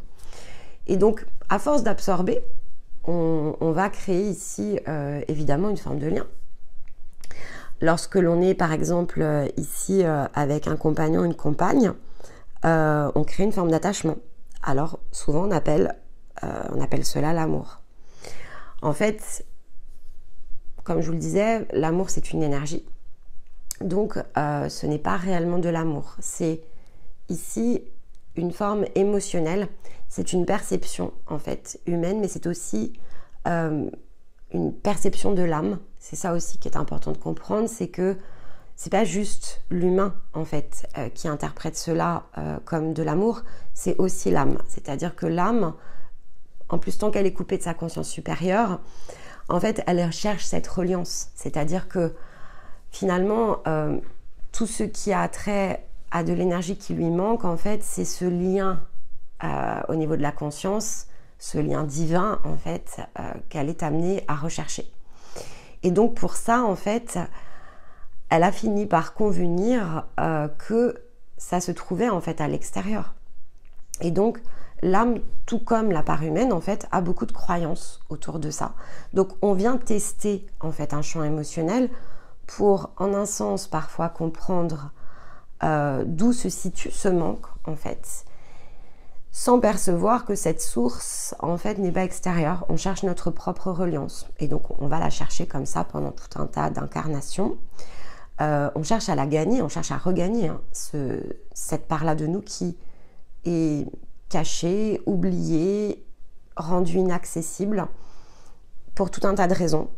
Et donc, à force d'absorber, on va créer ici, évidemment, une forme de lien. Lorsque l'on est, par exemple, ici, avec un compagnon, une compagne, on crée une forme d'attachement. Alors, souvent, on appelle cela l'amour. En fait, comme je vous le disais, l'amour c'est une énergie. Donc ce n'est pas réellement de l'amour. C'est ici une forme émotionnelle. C'est une perception en fait humaine, mais c'est aussi une perception de l'âme. C'est ça aussi qui est important de comprendre, c'est que c'est pas juste l'humain en fait qui interprète cela comme de l'amour, c'est aussi l'âme. C'est-à-dire que l'âme, en plus, tant qu'elle est coupée de sa conscience supérieure, en fait, elle recherche cette reliance. C'est-à-dire que, finalement, tout ce qui a trait à de l'énergie qui lui manque, en fait, c'est ce lien au niveau de la conscience, ce lien divin, en fait, qu'elle est amenée à rechercher. Et donc, pour ça, en fait, elle a fini par convenir que ça se trouvait, en fait, à l'extérieur. Et donc, l'âme, tout comme la part humaine, en fait, a beaucoup de croyances autour de ça. Donc, on vient tester, en fait, un champ émotionnel pour, en un sens, parfois comprendre d'où se situe ce manque, en fait, sans percevoir que cette source, en fait, n'est pas extérieure. On cherche notre propre reliance. Et donc, on va la chercher comme ça pendant tout un tas d'incarnations. On cherche à la gagner, on cherche à regagner cette part-là de nous qui est cachée, oubliée, rendue inaccessible pour tout un tas de raisons.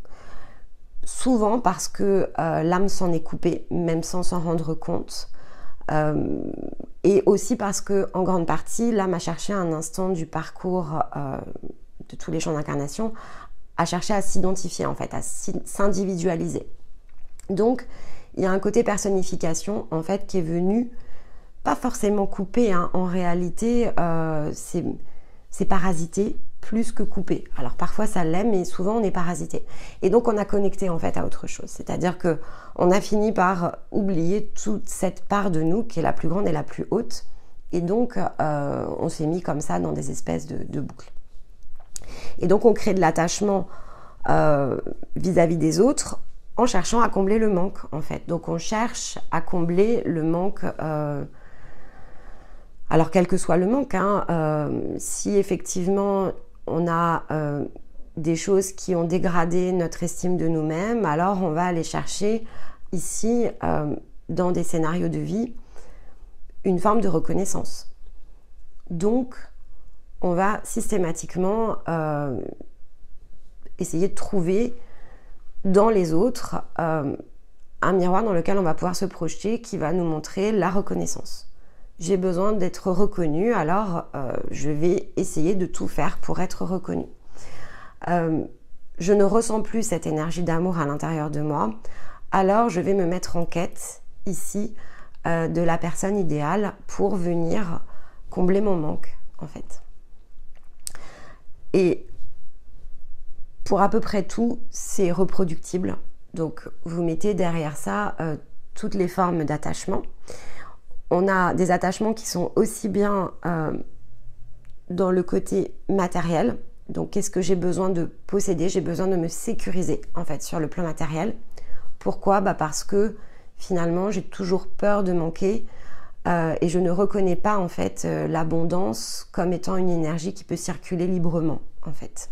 Souvent parce que l'âme s'en est coupée, même sans s'en rendre compte. Et aussi parce que, en grande partie, l'âme a cherché à un instant du parcours de tous les champs d'incarnation, a cherché à s'identifier en fait, à s'individualiser. Donc, il y a un côté personnification en fait qui est venu, pas forcément couper, hein, en réalité c'est parasité plus que coupé. Alors parfois ça l'est, mais souvent on est parasité. Et donc on a connecté en fait à autre chose. C'est-à-dire que on a fini par oublier toute cette part de nous qui est la plus grande et la plus haute. Et donc on s'est mis comme ça dans des espèces de boucles. Et donc on crée de l'attachement vis-à-vis des autres en cherchant à combler le manque en fait. Donc on cherche à combler le manque. Alors quel que soit le manque, hein, si effectivement on a des choses qui ont dégradé notre estime de nous-mêmes, alors on va aller chercher ici, dans des scénarios de vie, une forme de reconnaissance. Donc, on va systématiquement essayer de trouver dans les autres un miroir dans lequel on va pouvoir se projeter qui va nous montrer la reconnaissance. J'ai besoin d'être reconnue, alors je vais essayer de tout faire pour être reconnue. Je ne ressens plus cette énergie d'amour à l'intérieur de moi, alors je vais me mettre en quête ici de la personne idéale pour venir combler mon manque en fait. Et pour à peu près tout, c'est reproductible. Donc vous mettez derrière ça toutes les formes d'attachement. On a des attachements qui sont aussi bien dans le côté matériel. Donc qu'est-ce que j'ai besoin de posséder? J'ai besoin de me sécuriser en fait sur le plan matériel. Pourquoi? Parce que finalement j'ai toujours peur de manquer et je ne reconnais pas en fait l'abondance comme étant une énergie qui peut circuler librement en fait.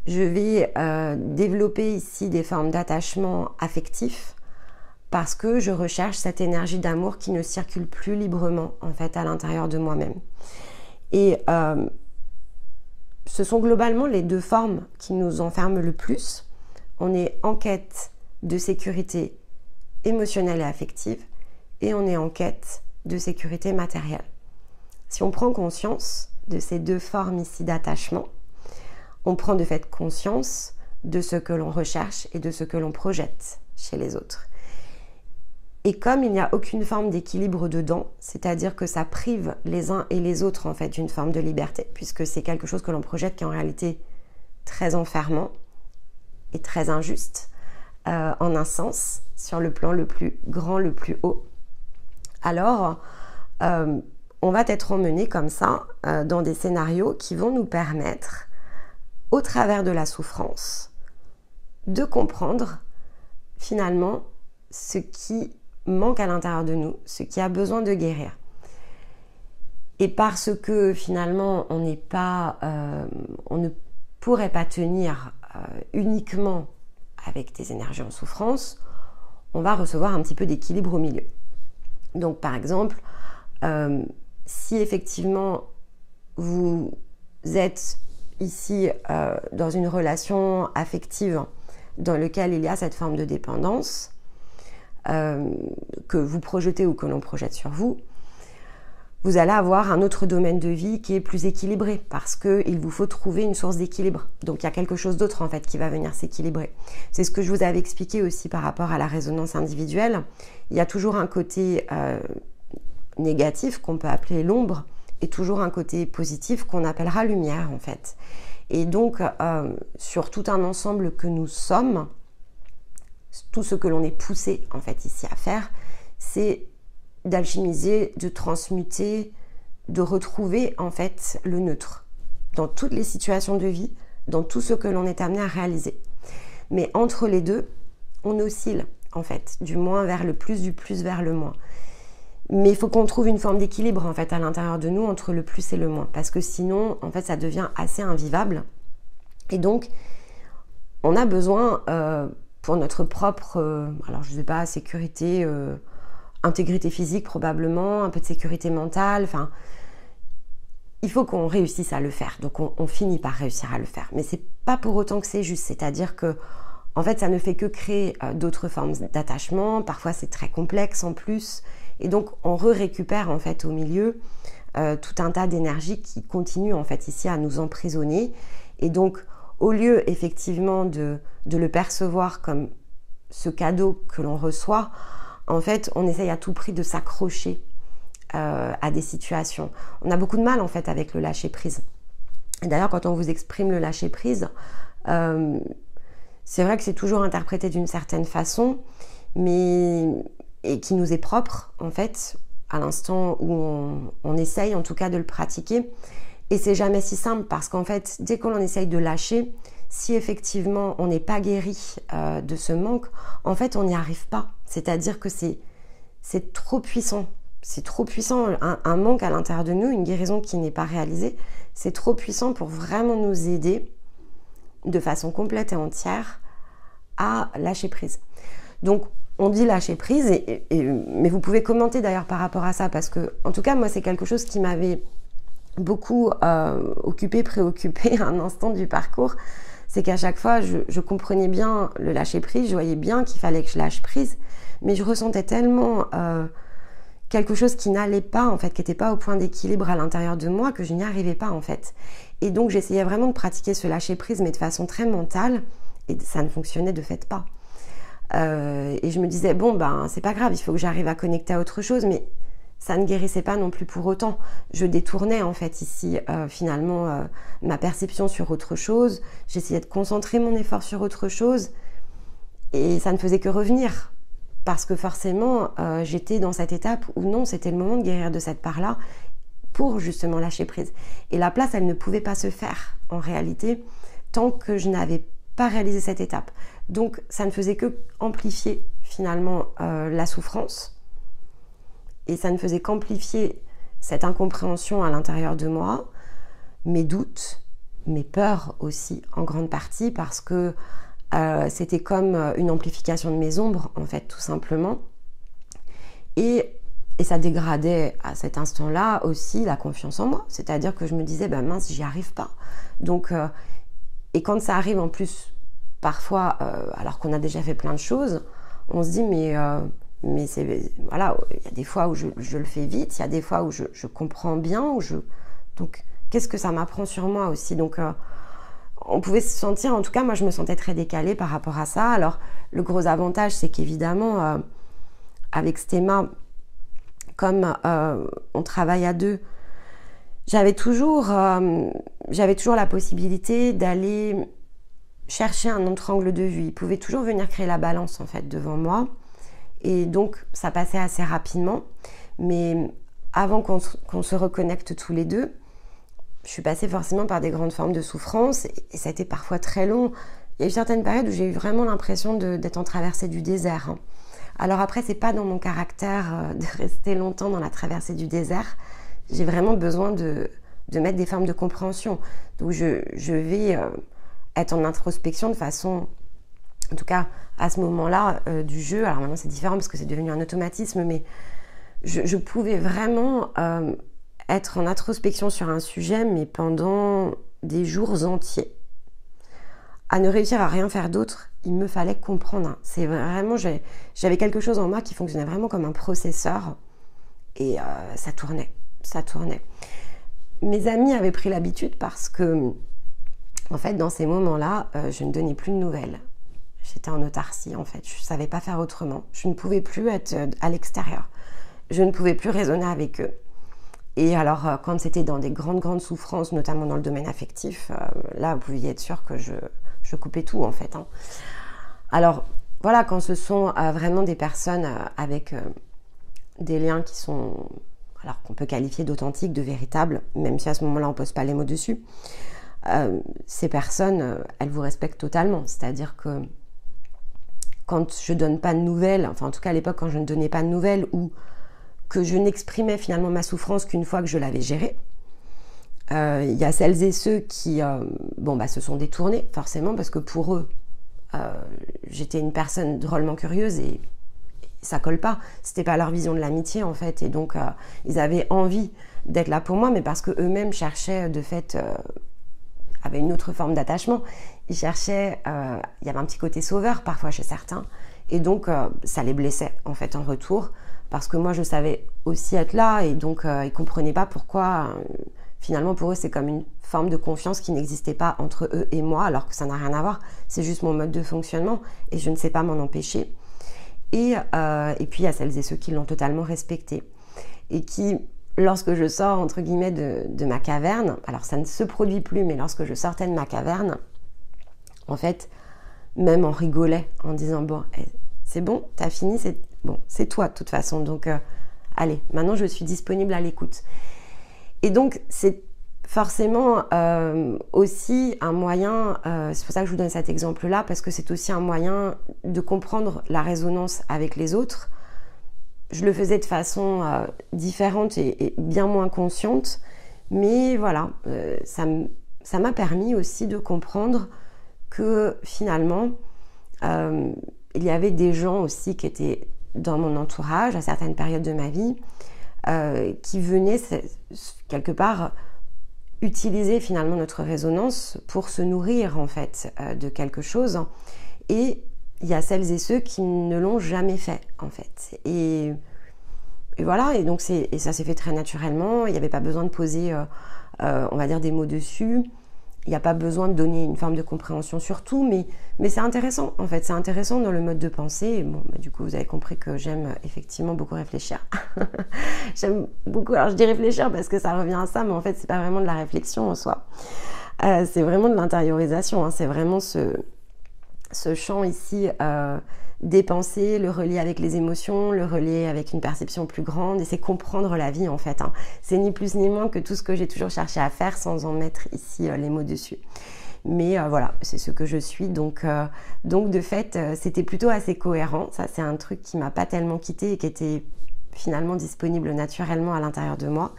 Je vais développer ici des formes d'attachement affectif parce que je recherche cette énergie d'amour qui ne circule plus librement en fait à l'intérieur de moi-même. Et ce sont globalement les deux formes qui nous enferment le plus. On est en quête de sécurité émotionnelle et affective et on est en quête de sécurité matérielle. Si on prend conscience de ces deux formes ici d'attachement, on prend de fait conscience de ce que l'on recherche et de ce que l'on projette chez les autres. Et comme il n'y a aucune forme d'équilibre dedans, c'est-à-dire que ça prive les uns et les autres en fait d'une forme de liberté, puisque c'est quelque chose que l'on projette qui est en réalité très enfermant et très injuste en un sens, sur le plan le plus grand, le plus haut. Alors, on va être emmené comme ça dans des scénarios qui vont nous permettre, au travers de la souffrance, de comprendre finalement ce qui manque à l'intérieur de nous, ce qui a besoin de guérir. Et parce que finalement on ne pourrait pas tenir uniquement avec des énergies en souffrance, on va recevoir un petit peu d'équilibre au milieu. Donc par exemple, si effectivement vous êtes ici dans une relation affective dans laquelle il y a cette forme de dépendance, que vous projetez ou que l'on projette sur vous, vous allez avoir un autre domaine de vie qui est plus équilibré parce qu'il vous faut trouver une source d'équilibre. Donc il y a quelque chose d'autre en fait qui va venir s'équilibrer. C'est ce que je vous avais expliqué aussi par rapport à la résonance individuelle. Il y a toujours un côté négatif qu'on peut appeler l'ombre et toujours un côté positif qu'on appellera lumière en fait. Et donc sur tout un ensemble que nous sommes, tout ce que l'on est poussé en fait ici à faire, c'est d'alchimiser, de transmuter, de retrouver en fait le neutre dans toutes les situations de vie, dans tout ce que l'on est amené à réaliser. Mais entre les deux, on oscille en fait, du moins vers le plus, du plus vers le moins. Mais il faut qu'on trouve une forme d'équilibre en fait à l'intérieur de nous entre le plus et le moins, parce que sinon en fait ça devient assez invivable. Et donc on a besoin pour notre propre, alors je ne sais pas, sécurité, intégrité physique probablement, un peu de sécurité mentale, enfin, il faut qu'on réussisse à le faire. Donc on finit par réussir à le faire. Mais c'est pas pour autant que c'est juste, c'est-à-dire que en fait ça ne fait que créer d'autres formes d'attachement, parfois c'est très complexe en plus, et donc on récupère en fait au milieu tout un tas d'énergie qui continue en fait ici à nous emprisonner, et donc au lieu effectivement de le percevoir comme ce cadeau que l'on reçoit, en fait, on essaye à tout prix de s'accrocher à des situations. On a beaucoup de mal en fait avec le lâcher prise. Et d'ailleurs, quand on vous exprime le lâcher prise, c'est vrai que c'est toujours interprété d'une certaine façon, et qui nous est propre en fait à l'instant où on essaye en tout cas de le pratiquer. Et c'est jamais si simple parce qu'en fait, dès qu'on essaye de lâcher, si effectivement on n'est pas guéri de ce manque, en fait on n'y arrive pas. C'est-à-dire que c'est trop puissant. C'est trop puissant, un manque à l'intérieur de nous, une guérison qui n'est pas réalisée, c'est trop puissant pour vraiment nous aider de façon complète et entière à lâcher prise. Donc on dit lâcher prise, mais vous pouvez commenter d'ailleurs par rapport à ça, parce que en tout cas moi c'est quelque chose qui m'avait beaucoup préoccupé à un instant du parcours. C'est qu'à chaque fois je comprenais bien le lâcher prise, je voyais bien qu'il fallait que je lâche prise, mais je ressentais tellement quelque chose qui n'allait pas en fait, qui n'était pas au point d'équilibre à l'intérieur de moi, que je n'y arrivais pas en fait. Et donc j'essayais vraiment de pratiquer ce lâcher prise, mais de façon très mentale, et ça ne fonctionnait de fait pas. Et je me disais bon ben c'est pas grave, il faut que j'arrive à connecter à autre chose, mais ça ne guérissait pas non plus pour autant. Je détournais en fait ici finalement ma perception sur autre chose, j'essayais de concentrer mon effort sur autre chose, et ça ne faisait que revenir. Parce que forcément, j'étais dans cette étape où non, c'était le moment de guérir de cette part-là pour justement lâcher prise. Et la place, elle ne pouvait pas se faire en réalité tant que je n'avais pas réalisé cette étape. Donc, ça ne faisait que amplifier finalement la souffrance, et ça ne faisait qu'amplifier cette incompréhension à l'intérieur de moi, mes doutes, mes peurs aussi en grande partie, parce que c'était comme une amplification de mes ombres en fait, tout simplement, et ça dégradait à cet instant-là aussi la confiance en moi, c'est-à-dire que je me disais ben mince, j'y arrive pas. Donc et quand ça arrive en plus parfois alors qu'on a déjà fait plein de choses, on se dit mais c'est voilà, il y a des fois où je le fais vite, il y a des fois où je comprends bien, donc qu'est-ce que ça m'apprend sur moi aussi. Donc on pouvait se sentir, en tout cas moi je me sentais très décalée par rapport à ça. Alors le gros avantage, c'est qu'évidemment avec Stéma, comme on travaille à deux, j'avais toujours la possibilité d'aller chercher un autre angle de vue. Il pouvait toujours venir créer la balance en fait devant moi, et donc ça passait assez rapidement. Mais avant qu'on se reconnecte tous les deux, je suis passée forcément par des grandes formes de souffrance, et ça a été parfois très long. Il y a eu certaines périodes où j'ai eu vraiment l'impression d'être en traversée du désert. Alors après, c'est pas dans mon caractère de rester longtemps dans la traversée du désert. J'ai vraiment besoin de mettre des formes de compréhension. Donc je vais être en introspection de façon, en tout cas à ce moment-là du jeu. Alors maintenant c'est différent parce que c'est devenu un automatisme, mais je pouvais vraiment être en introspection sur un sujet, mais pendant des jours entiers, à ne réussir à rien faire d'autre. Il me fallait comprendre. C'est vraiment, j'avais quelque chose en moi qui fonctionnait vraiment comme un processeur, et ça tournait. Mes amis avaient pris l'habitude parce que, en fait, dans ces moments-là, je ne donnais plus de nouvelles. J'étais en autarcie, en fait. Je ne savais pas faire autrement. Je ne pouvais plus être à l'extérieur. Je ne pouvais plus raisonner avec eux. Et alors, quand c'était dans des grandes souffrances, notamment dans le domaine affectif, là, vous pouviez être sûr que je coupais tout, en fait. Alors, voilà, quand ce sont vraiment des personnes avec des liens qui sont, alors qu'on peut qualifier d'authentiques, de véritables, même si à ce moment-là, on ne pose pas les mots dessus, ces personnes, elles vous respectent totalement. C'est-à-dire que quand je donne pas de nouvelles, enfin, en tout cas, à l'époque, quand je ne donnais pas de nouvelles, ou que je n'exprimais finalement ma souffrance qu'une fois que je l'avais gérée, il y a celles et ceux qui se sont détournés, forcément, parce que pour eux, j'étais une personne drôlement curieuse, et ça colle pas. C'était pas leur vision de l'amitié, en fait, et donc ils avaient envie d'être là pour moi, mais parce que eux-mêmes cherchaient, de fait, avaient une autre forme d'attachement. Ils cherchaient, il y avait un petit côté sauveur parfois chez certains, et donc ça les blessait, en fait, en retour, parce que moi je savais aussi être là, et donc ils comprenaient pas pourquoi finalement pour eux c'est comme une forme de confiance qui n'existait pas entre eux et moi, alors que ça n'a rien à voir, c'est juste mon mode de fonctionnement et je ne sais pas m'en empêcher. Et puis il y a celles et ceux qui l'ont totalement respecté et qui, lorsque je sors entre guillemets de ma caverne, alors ça ne se produit plus, mais lorsque je sortais de ma caverne, en fait, même on rigolait en disant bon, c'est bon, t'as fini, c'est toi de toute façon, donc allez, maintenant je suis disponible à l'écoute. Et donc c'est forcément aussi un moyen, c'est pour ça que je vous donne cet exemple-là, parce que c'est aussi un moyen de comprendre la résonance avec les autres. Je le faisais de façon différente et bien moins consciente, mais voilà, ça m'a permis aussi de comprendre que finalement, il y avait des gens aussi qui étaient dans mon entourage à certaines périodes de ma vie, qui venaient quelque part utiliser finalement notre résonance pour se nourrir en fait de quelque chose. Et il y a celles et ceux qui ne l'ont jamais fait en fait. Et voilà, et donc ça s'est fait très naturellement. Il n'y avait pas besoin de poser, on va dire, des mots dessus. Il n'y a pas besoin de donner une forme de compréhension sur tout, mais c'est intéressant en fait. C'est intéressant dans le mode de pensée. Et bon, du coup, vous avez compris que j'aime effectivement beaucoup réfléchir. J'aime beaucoup. Alors je dis réfléchir parce que ça revient à ça, mais en fait, c'est pas vraiment de la réflexion en soi. C'est vraiment de l'intériorisation. Hein. C'est vraiment ce champ ici des pensées, le relier avec les émotions, le relier avec une perception plus grande, et c'est comprendre la vie en fait. Hein. C'est ni plus ni moins que tout ce que j'ai toujours cherché à faire sans en mettre ici les mots dessus. Mais voilà, c'est ce que je suis. Donc de fait, c'était plutôt assez cohérent. Ça, c'est un truc qui m'a pas tellement quitté et qui était finalement disponible naturellement à l'intérieur de moi.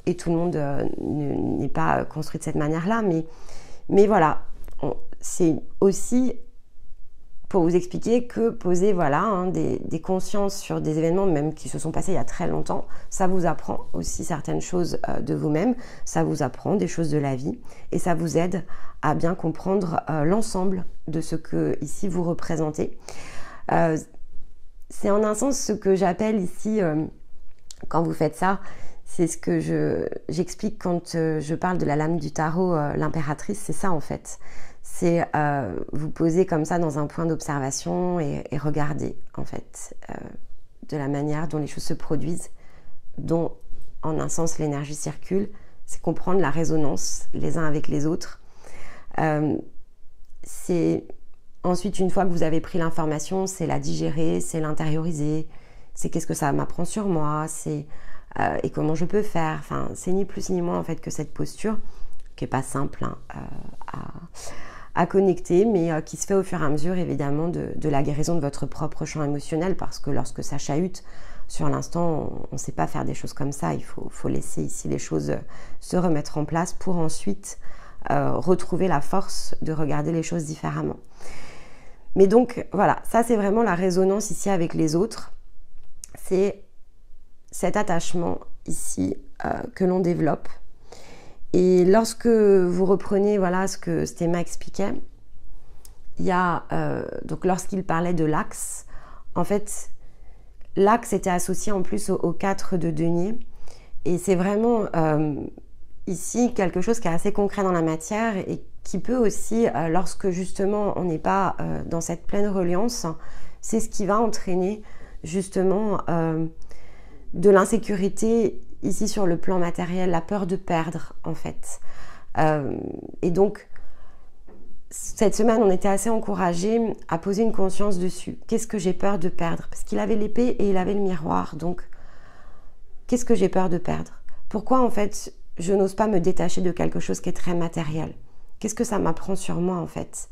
Et tout le monde n'est pas construit de cette manière-là. Mais voilà, c'est aussi pour vous expliquer que poser des consciences sur des événements même qui se sont passés il y a très longtemps, ça vous apprend aussi certaines choses de vous-même, ça vous apprend des choses de la vie et ça vous aide à bien comprendre l'ensemble de ce que ici vous représentez. C'est en un sens ce que j'appelle ici, quand vous faites ça, c'est ce que j'explique quand je parle de la lame du tarot, l'impératrice, c'est ça en fait. C'est vous poser comme ça dans un point d'observation et regarder en fait de la manière dont les choses se produisent, dont en un sens l'énergie circule, c'est comprendre la résonance les uns avec les autres. C'est ensuite, une fois que vous avez pris l'information, c'est la digérer, c'est l'intérioriser, c'est qu'est-ce que ça m'apprend sur moi, c'est et comment je peux faire. Enfin, c'est ni plus ni moins en fait que cette posture qui est pas simple à connecter, mais qui se fait au fur et à mesure évidemment de la guérison de votre propre champ émotionnel, parce que lorsque ça chahute, sur l'instant, on ne sait pas faire des choses comme ça. Il faut laisser ici les choses se remettre en place pour ensuite retrouver la force de regarder les choses différemment. Mais donc voilà, ça c'est vraiment la résonance ici avec les autres. C'est cet attachement ici que l'on développe. Et lorsque vous reprenez ce que Stéma expliquait, il y a donc lorsqu'il parlait de l'axe, en fait l'axe était associé en plus aux 4 de denier, et c'est vraiment ici quelque chose qui est assez concret dans la matière et qui peut aussi, lorsque justement on n'est pas dans cette pleine reliance, c'est ce qui va entraîner justement de l'insécurité ici sur le plan matériel, la peur de perdre en fait. Et donc cette semaine on était assez encouragés à poser une conscience dessus. Qu'est-ce que j'ai peur de perdre? Parce qu'il avait l'épée et il avait le miroir, donc qu'est-ce que j'ai peur de perdre? Pourquoi en fait je n'ose pas me détacher de quelque chose qui est très matériel? Qu'est-ce que ça m'apprend sur moi en fait?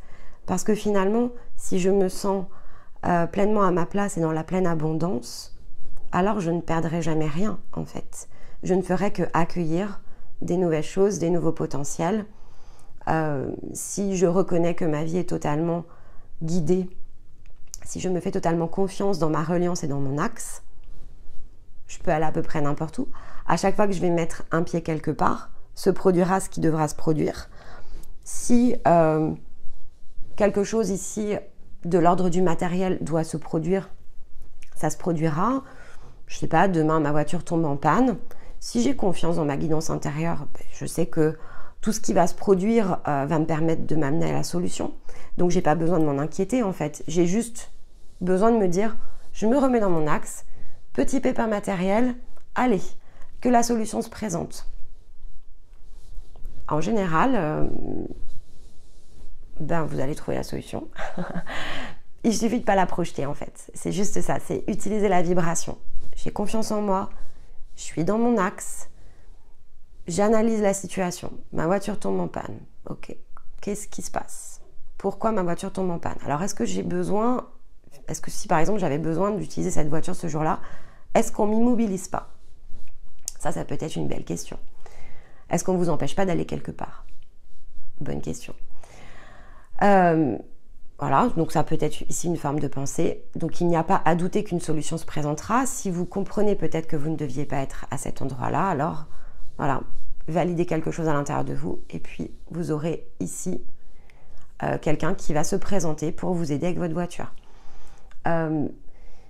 Parce que finalement, si je me sens pleinement à ma place et dans la pleine abondance, alors je ne perdrai jamais rien en fait. Je ne ferai que accueillir des nouvelles choses, des nouveaux potentiels. Si je reconnais que ma vie est totalement guidée, si je me fais totalement confiance dans ma reliance et dans mon axe, je peux aller à peu près n'importe où. À chaque fois que je vais mettre un pied quelque part, se produira ce qui devra se produire. Si quelque chose ici de l'ordre du matériel doit se produire, ça se produira. Je sais pas, demain ma voiture tombe en panne, Si j'ai confiance dans ma guidance intérieure, je sais que tout ce qui va se produire va me permettre de m'amener à la solution. Donc, j'ai pas besoin de m'en inquiéter en fait. J'ai juste besoin de me dire, je me remets dans mon axe, petit pépin matériel, allez, que la solution se présente. En général, vous allez trouver la solution. Il suffit de ne pas la projeter en fait. C'est juste ça, c'est utiliser la vibration. J'ai confiance en moi, je suis dans mon axe, j'analyse la situation. Ma voiture tombe en panne. Ok, qu'est-ce qui se passe? Pourquoi ma voiture tombe en panne? Alors est-ce que si par exemple j'avais besoin d'utiliser cette voiture ce jour-là, est-ce qu'on m'immobilise pas? Ça peut être une belle question. Est-ce qu'on ne vous empêche pas d'aller quelque part? Bonne question. Voilà, donc ça peut être ici une forme de pensée. Donc il n'y a pas à douter qu'une solution se présentera. Si vous comprenez peut-être que vous ne deviez pas être à cet endroit-là, alors voilà, validez quelque chose à l'intérieur de vous et puis vous aurez ici quelqu'un qui va se présenter pour vous aider avec votre voiture.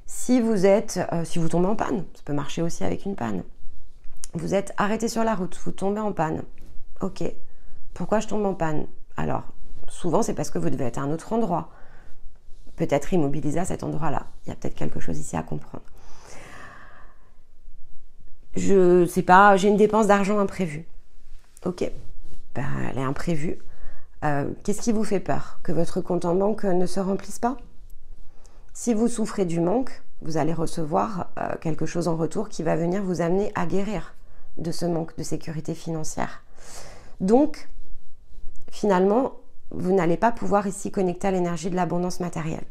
Si vous tombez en panne, ça peut marcher aussi avec une panne. Vous êtes arrêté sur la route, vous tombez en panne. Ok, pourquoi je tombe en panne? Alors, souvent, c'est parce que vous devez être à un autre endroit. Peut-être immobilisé à cet endroit-là. Il y a peut-être quelque chose ici à comprendre. Je sais pas, j'ai une dépense d'argent imprévue. Ok, elle est imprévue. Qu'est-ce qui vous fait peur? Que votre compte en banque ne se remplisse pas? Si vous souffrez du manque, vous allez recevoir quelque chose en retour qui va venir vous amener à guérir de ce manque de sécurité financière. Donc, finalement, vous n'allez pas pouvoir ici connecter à l'énergie de l'abondance matérielle.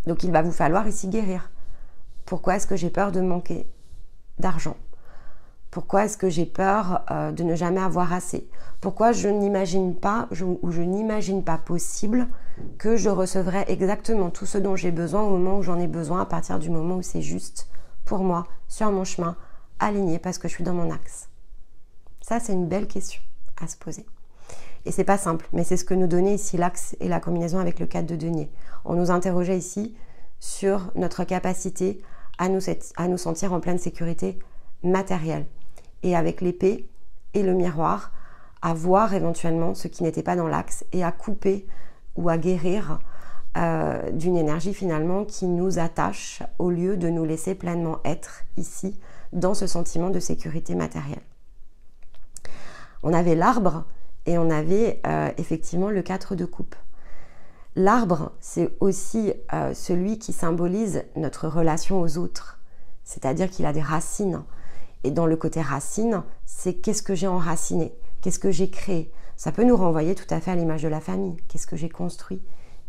Donc il va vous falloir ici guérir. Pourquoi est-ce que j'ai peur de manquer d'argent? Pourquoi est-ce que j'ai peur de ne jamais avoir assez? Pourquoi je n'imagine pas possible que je recevrai exactement tout ce dont j'ai besoin au moment où j'en ai besoin, à partir du moment où c'est juste pour moi, sur mon chemin, aligné parce que je suis dans mon axe? Ça, c'est une belle question à se poser. Et c'est pas simple, mais c'est ce que nous donnait ici l'axe et la combinaison avec le 4 de denier. On nous interrogeait ici sur notre capacité à nous sentir en pleine sécurité matérielle. Et avec l'épée et le miroir, à voir éventuellement ce qui n'était pas dans l'axe et à couper ou à guérir d'une énergie finalement qui nous attache au lieu de nous laisser pleinement être ici dans ce sentiment de sécurité matérielle. On avait l'arbre et on avait effectivement le 4 de coupe. L'arbre, c'est aussi celui qui symbolise notre relation aux autres, c'est-à-dire qu'il a des racines. Et dans le côté racine, c'est qu'est-ce que j'ai enraciné, qu'est-ce que j'ai créé. Ça peut nous renvoyer tout à fait à l'image de la famille. Qu'est-ce que j'ai construit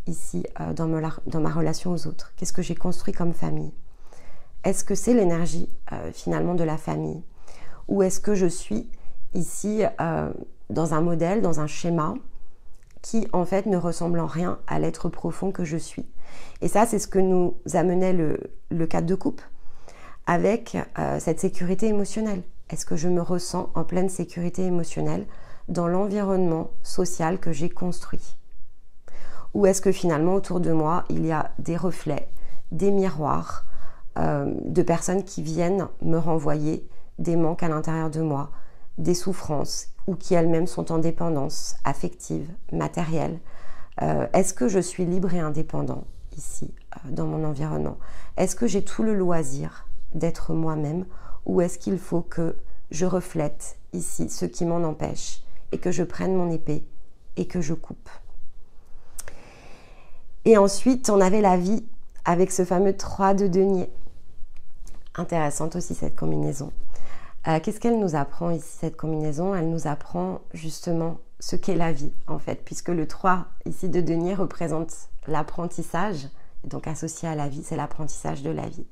ici dans ma relation aux autres? Qu'est-ce que j'ai construit comme famille? Est-ce que c'est l'énergie finalement de la famille? Ou est-ce que je suis ici dans un modèle, dans un schéma qui en fait ne ressemble en rien à l'être profond que je suis? Et ça, c'est ce que nous amenait le 4 de coupe avec cette sécurité émotionnelle. Est-ce que je me ressens en pleine sécurité émotionnelle dans l'environnement social que j'ai construit? Ou est-ce que finalement autour de moi, il y a des reflets, des miroirs de personnes qui viennent me renvoyer des manques à l'intérieur de moi, des souffrances, ou qui elles-mêmes sont en dépendance affective, matérielle? Est-ce que je suis libre et indépendant ici, dans mon environnement? Est-ce que j'ai tout le loisir d'être moi-même, ou est-ce qu'il faut que je reflète ici ce qui m'en empêche et que je prenne mon épée et que je coupe? Et ensuite, on avait la vie avec ce fameux 3 de denier. Intéressante aussi cette combinaison. Qu'est-ce qu'elle nous apprend ici, cette combinaison? Elle nous apprend justement ce qu'est la vie, en fait, puisque le 3 ici de denier représente l'apprentissage, et donc associé à la vie, c'est l'apprentissage de la vie.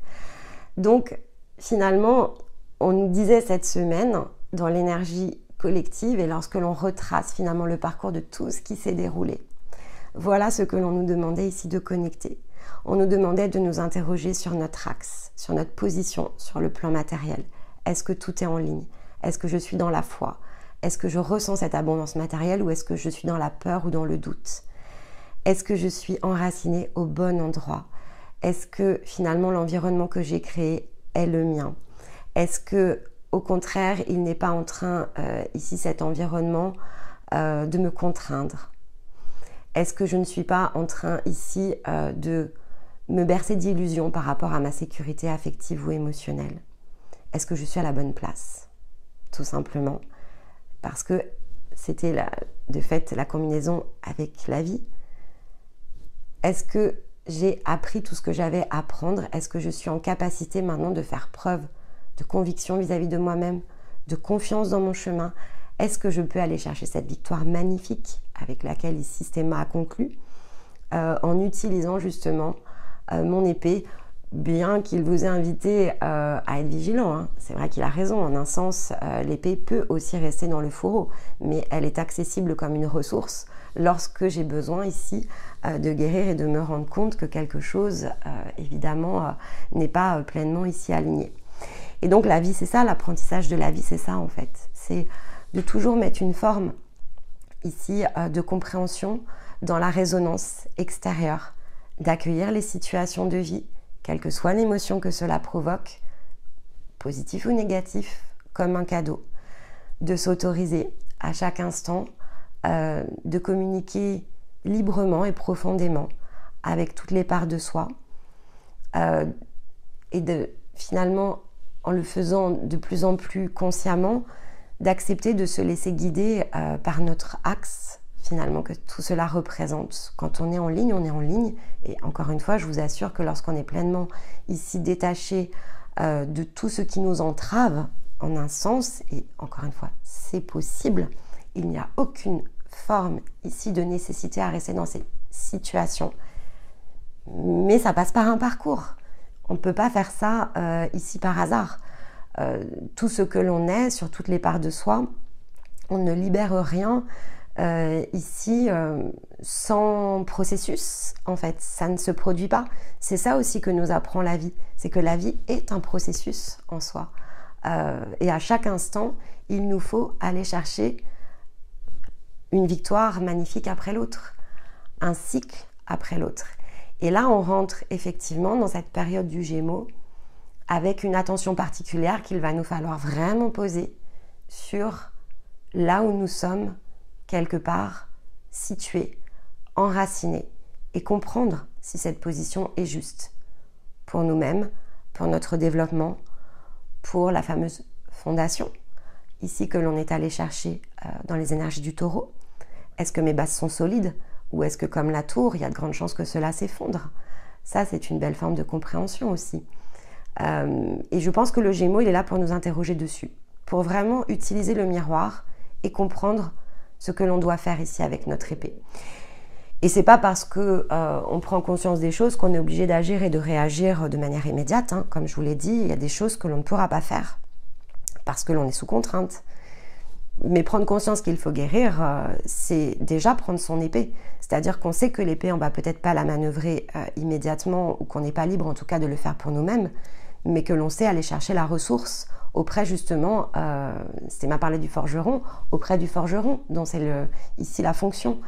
Donc, finalement, on nous disait cette semaine, dans l'énergie collective, et lorsque l'on retrace finalement le parcours de tout ce qui s'est déroulé, voilà ce que l'on nous demandait ici de connecter. On nous demandait de nous interroger sur notre axe, sur notre position, sur le plan matériel. Est-ce que tout est en ligne? Est-ce que je suis dans la foi? Est-ce que je ressens cette abondance matérielle ou est-ce que je suis dans la peur ou dans le doute? Est-ce que je suis enracinée au bon endroit? Est-ce que finalement l'environnement que j'ai créé est le mien? Est-ce que au contraire, il n'est pas en train, ici, cet environnement, de me contraindre? Est-ce que je ne suis pas en train ici de me bercer d'illusions par rapport à ma sécurité affective ou émotionnelle? Est-ce que je suis à la bonne place? Tout simplement parce que c'était de fait la combinaison avec la vie. Est-ce que j'ai appris tout ce que j'avais à apprendre? Est-ce que je suis en capacité maintenant de faire preuve de conviction vis-à-vis de moi-même, de confiance dans mon chemin? Est-ce que je peux aller chercher cette victoire magnifique avec laquelle ici Stéma a conclu en utilisant justement mon épée, bien qu'il vous ait invité à être vigilant, hein. C'est vrai qu'il a raison, en un sens, l'épée peut aussi rester dans le fourreau, mais elle est accessible comme une ressource lorsque j'ai besoin ici de guérir et de me rendre compte que quelque chose, évidemment, n'est pas pleinement ici aligné. Et donc la vie, c'est ça, l'apprentissage de la vie, c'est ça en fait. C'est de toujours mettre une forme ici de compréhension dans la résonance extérieure, d'accueillir les situations de vie, quelle que soit l'émotion que cela provoque, positif ou négatif, comme un cadeau, de s'autoriser à chaque instant de communiquer librement et profondément avec toutes les parts de soi et de finalement, en le faisant de plus en plus consciemment, d'accepter de se laisser guider par notre axe finalement que tout cela représente. Quand on est en ligne, on est en ligne. Et encore une fois, je vous assure que lorsqu'on est pleinement ici détaché de tout ce qui nous entrave en un sens, et encore une fois, c'est possible, il n'y a aucune forme ici de nécessité à rester dans ces situations. Mais ça passe par un parcours. On ne peut pas faire ça ici par hasard. Tout ce que l'on est, sur toutes les parts de soi, on ne libère rien ici sans processus. En fait, ça ne se produit pas. C'est ça aussi que nous apprend la vie. C'est que la vie est un processus en soi. Et à chaque instant, il nous faut aller chercher une victoire magnifique après l'autre, un cycle après l'autre. Et là, on rentre effectivement dans cette période du Gémeaux avec une attention particulière qu'il va nous falloir vraiment poser sur là où nous sommes quelque part situés, enracinés, et comprendre si cette position est juste pour nous-mêmes, pour notre développement, pour la fameuse fondation, ici que l'on est allé chercher dans les énergies du Taureau. Est-ce que mes bases sont solides ou est-ce que comme la tour, il y a de grandes chances que cela s'effondre? Ça, c'est une belle forme de compréhension aussi. Et je pense que le Gémeaux, il est là pour nous interroger dessus, pour vraiment utiliser le miroir et comprendre ce que l'on doit faire ici avec notre épée. Et c'est pas parce que on prend conscience des choses qu'on est obligé d'agir et de réagir de manière immédiate, hein. Comme je vous l'ai dit, il y a des choses que l'on ne pourra pas faire parce que l'on est sous contrainte. Mais prendre conscience qu'il faut guérir, c'est déjà prendre son épée. C'est-à-dire qu'on sait que l'épée, on va peut-être pas la manœuvrer immédiatement, ou qu'on n'est pas libre en tout cas de le faire pour nous-mêmes, mais que l'on sait aller chercher la ressource auprès justement, Stéma parlait du forgeron, auprès du forgeron, dont c'est ici la fonction.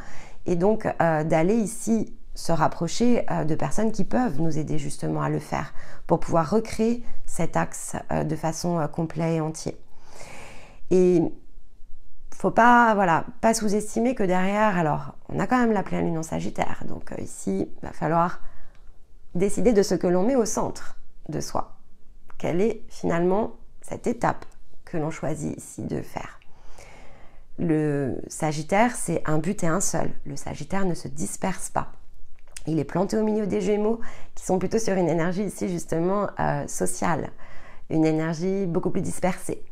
Et donc d'aller ici se rapprocher de personnes qui peuvent nous aider justement à le faire, pour pouvoir recréer cet axe de façon complète et entière. Et faut pas sous-estimer que derrière, alors on a quand même la pleine lune en Sagittaire, donc ici il va falloir décider de ce que l'on met au centre de soi. Quelle est finalement cette étape que l'on choisit ici de faire? Le Sagittaire, c'est un but et un seul. Le Sagittaire ne se disperse pas. Il est planté au milieu des Gémeaux qui sont plutôt sur une énergie ici justement sociale, une énergie beaucoup plus dispersée.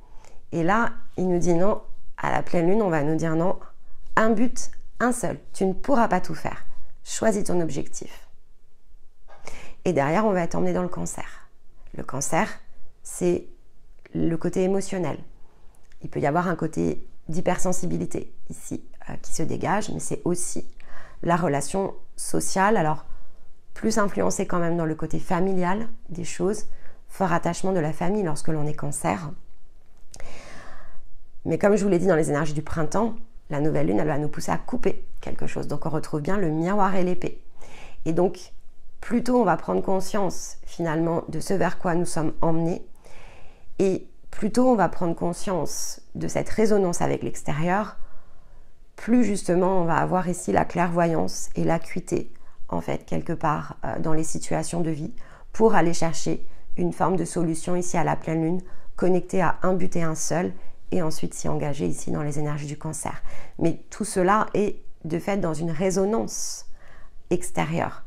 Et là, il nous dit non. À la pleine lune, on va nous dire non, un but, un seul. Tu ne pourras pas tout faire. Choisis ton objectif. Et derrière, on va être emmené dans le Cancer. Le Cancer, c'est le côté émotionnel. Il peut y avoir un côté d'hypersensibilité ici qui se dégage, mais c'est aussi la relation sociale. Alors, plus influencée quand même dans le côté familial des choses, fort attachement de la famille lorsque l'on est Cancer. Mais comme je vous l'ai dit dans les énergies du printemps, la nouvelle lune, elle va nous pousser à couper quelque chose. Donc on retrouve bien le miroir et l'épée. Et donc, plus tôt on va prendre conscience finalement de ce vers quoi nous sommes emmenés, et plus tôt on va prendre conscience de cette résonance avec l'extérieur, plus justement on va avoir ici la clairvoyance et l'acuité, en fait, quelque part dans les situations de vie, pour aller chercher une forme de solution ici à la pleine lune, connectée à un but et un seul, et ensuite s'y engager ici dans les énergies du cancer. Mais tout cela est de fait dans une résonance extérieure.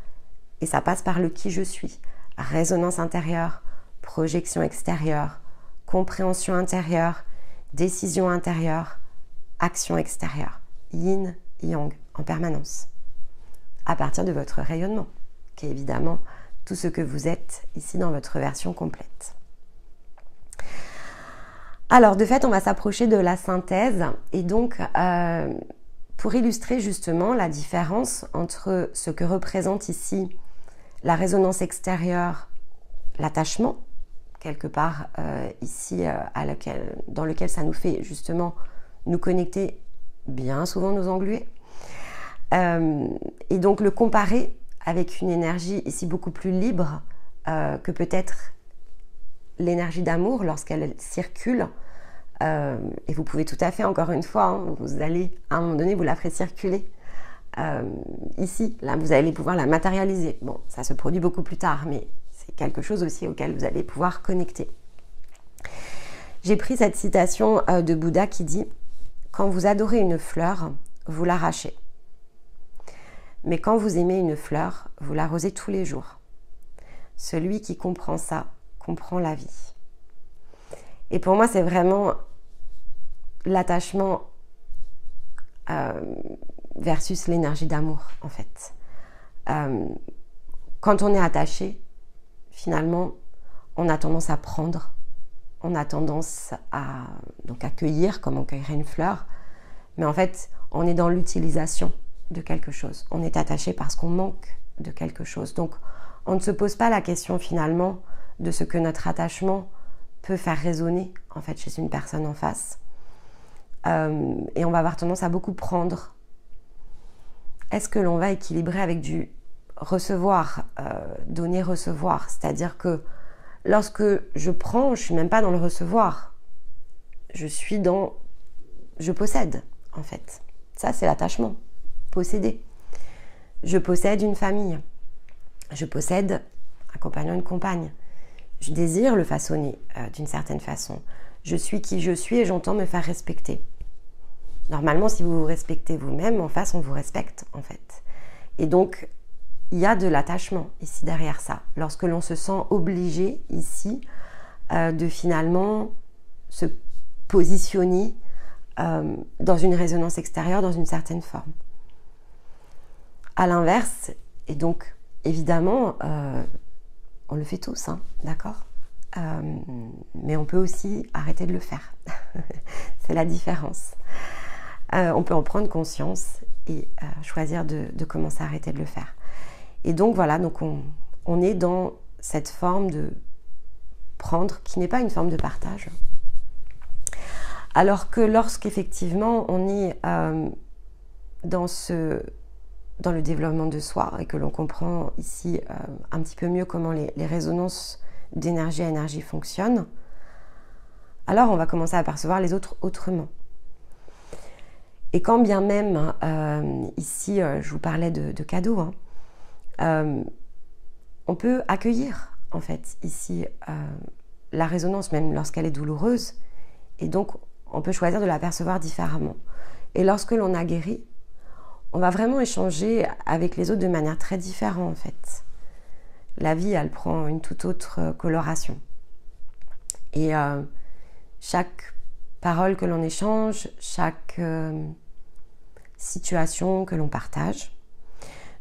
Et ça passe par le qui je suis. Résonance intérieure, projection extérieure, compréhension intérieure, décision intérieure, action extérieure. Yin, yang, en permanence. À partir de votre rayonnement, qui est évidemment tout ce que vous êtes ici dans votre version complète. Alors, de fait, on va s'approcher de la synthèse. Et donc, pour illustrer justement la différence entre ce que représente ici la résonance extérieure, l'attachement, quelque part ici dans lequel ça nous fait justement nous connecter bien souvent nos englués, et donc le comparer avec une énergie ici beaucoup plus libre que peut-être l'énergie d'amour lorsqu'elle circule, et vous pouvez tout à fait, encore une fois, hein, vous allez à un moment donné vous la ferez circuler ici, là vous allez pouvoir la matérialiser. Bon, ça se produit beaucoup plus tard, mais c'est quelque chose aussi auquel vous allez pouvoir connecter. J'ai pris cette citation de Bouddha qui dit « Quand vous adorez une fleur, vous l'arrachez. Mais quand vous aimez une fleur, vous l'arrosez tous les jours. Celui qui comprend ça, comprend la vie. » Et pour moi, c'est vraiment l'attachement versus l'énergie d'amour, en fait. Quand on est attaché, finalement, on a tendance à prendre, on a tendance à donc accueillir comme on cueillerait une fleur, mais en fait, on est dans l'utilisation de quelque chose. On est attaché parce qu'on manque de quelque chose. Donc, on ne se pose pas la question finalement de ce que notre attachement peut faire résonner en fait chez une personne en face. Et on va avoir tendance à beaucoup prendre. Est-ce que l'on va équilibrer avec du recevoir, donner-recevoir? C'est-à-dire que lorsque je prends, je ne suis même pas dans le recevoir. Je suis dans... Je possède, en fait. Ça, c'est l'attachement. Posséder. Je possède une famille. Je possède un compagnon, une compagne. Je désire le façonner d'une certaine façon. Je suis qui je suis et j'entends me faire respecter. Normalement, si vous vous respectez vous-même, en face, on vous respecte, en fait. Et donc, il y a de l'attachement ici derrière ça. Lorsque l'on se sent obligé ici de finalement se positionner dans une résonance extérieure, dans une certaine forme. À l'inverse, et donc évidemment, on le fait tous, hein, d'accord, mais on peut aussi arrêter de le faire. C'est la différence. On peut en prendre conscience et choisir de commencer à arrêter de le faire. Et donc voilà, donc on est dans cette forme de prendre qui n'est pas une forme de partage. Alors que lorsqu'effectivement on est dans le développement de soi et que l'on comprend ici un petit peu mieux comment les résonances d'énergie à énergie fonctionnent, alors on va commencer à percevoir les autres autrement. Et quand bien même, ici je vous parlais de cadeaux, hein, on peut accueillir en fait ici la résonance même lorsqu'elle est douloureuse, et donc on peut choisir de la percevoir différemment. Et lorsque l'on a guéri, on va vraiment échanger avec les autres de manière très différente en fait. La vie, elle prend une toute autre coloration. Et chaque parole que l'on échange, chaque situation que l'on partage,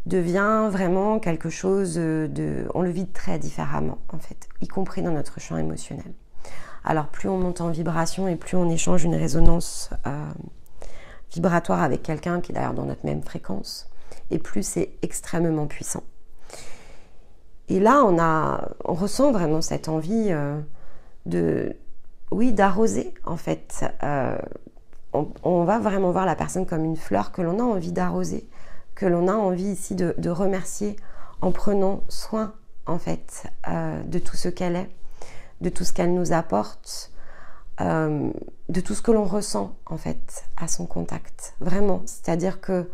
devient vraiment quelque chose on le vit très différemment en fait, y compris dans notre champ émotionnel. Alors plus on monte en vibration et plus on échange une résonance vibratoire avec quelqu'un qui est d'ailleurs dans notre même fréquence, et plus c'est extrêmement puissant. Et là on ressent vraiment cette envie d'arroser en fait. On va vraiment voir la personne comme une fleur que l'on a envie d'arroser, que l'on a envie ici de remercier en prenant soin en fait de tout ce qu'elle est, de tout ce qu'elle nous apporte, de tout ce que l'on ressent en fait à son contact, vraiment. C'est-à-dire que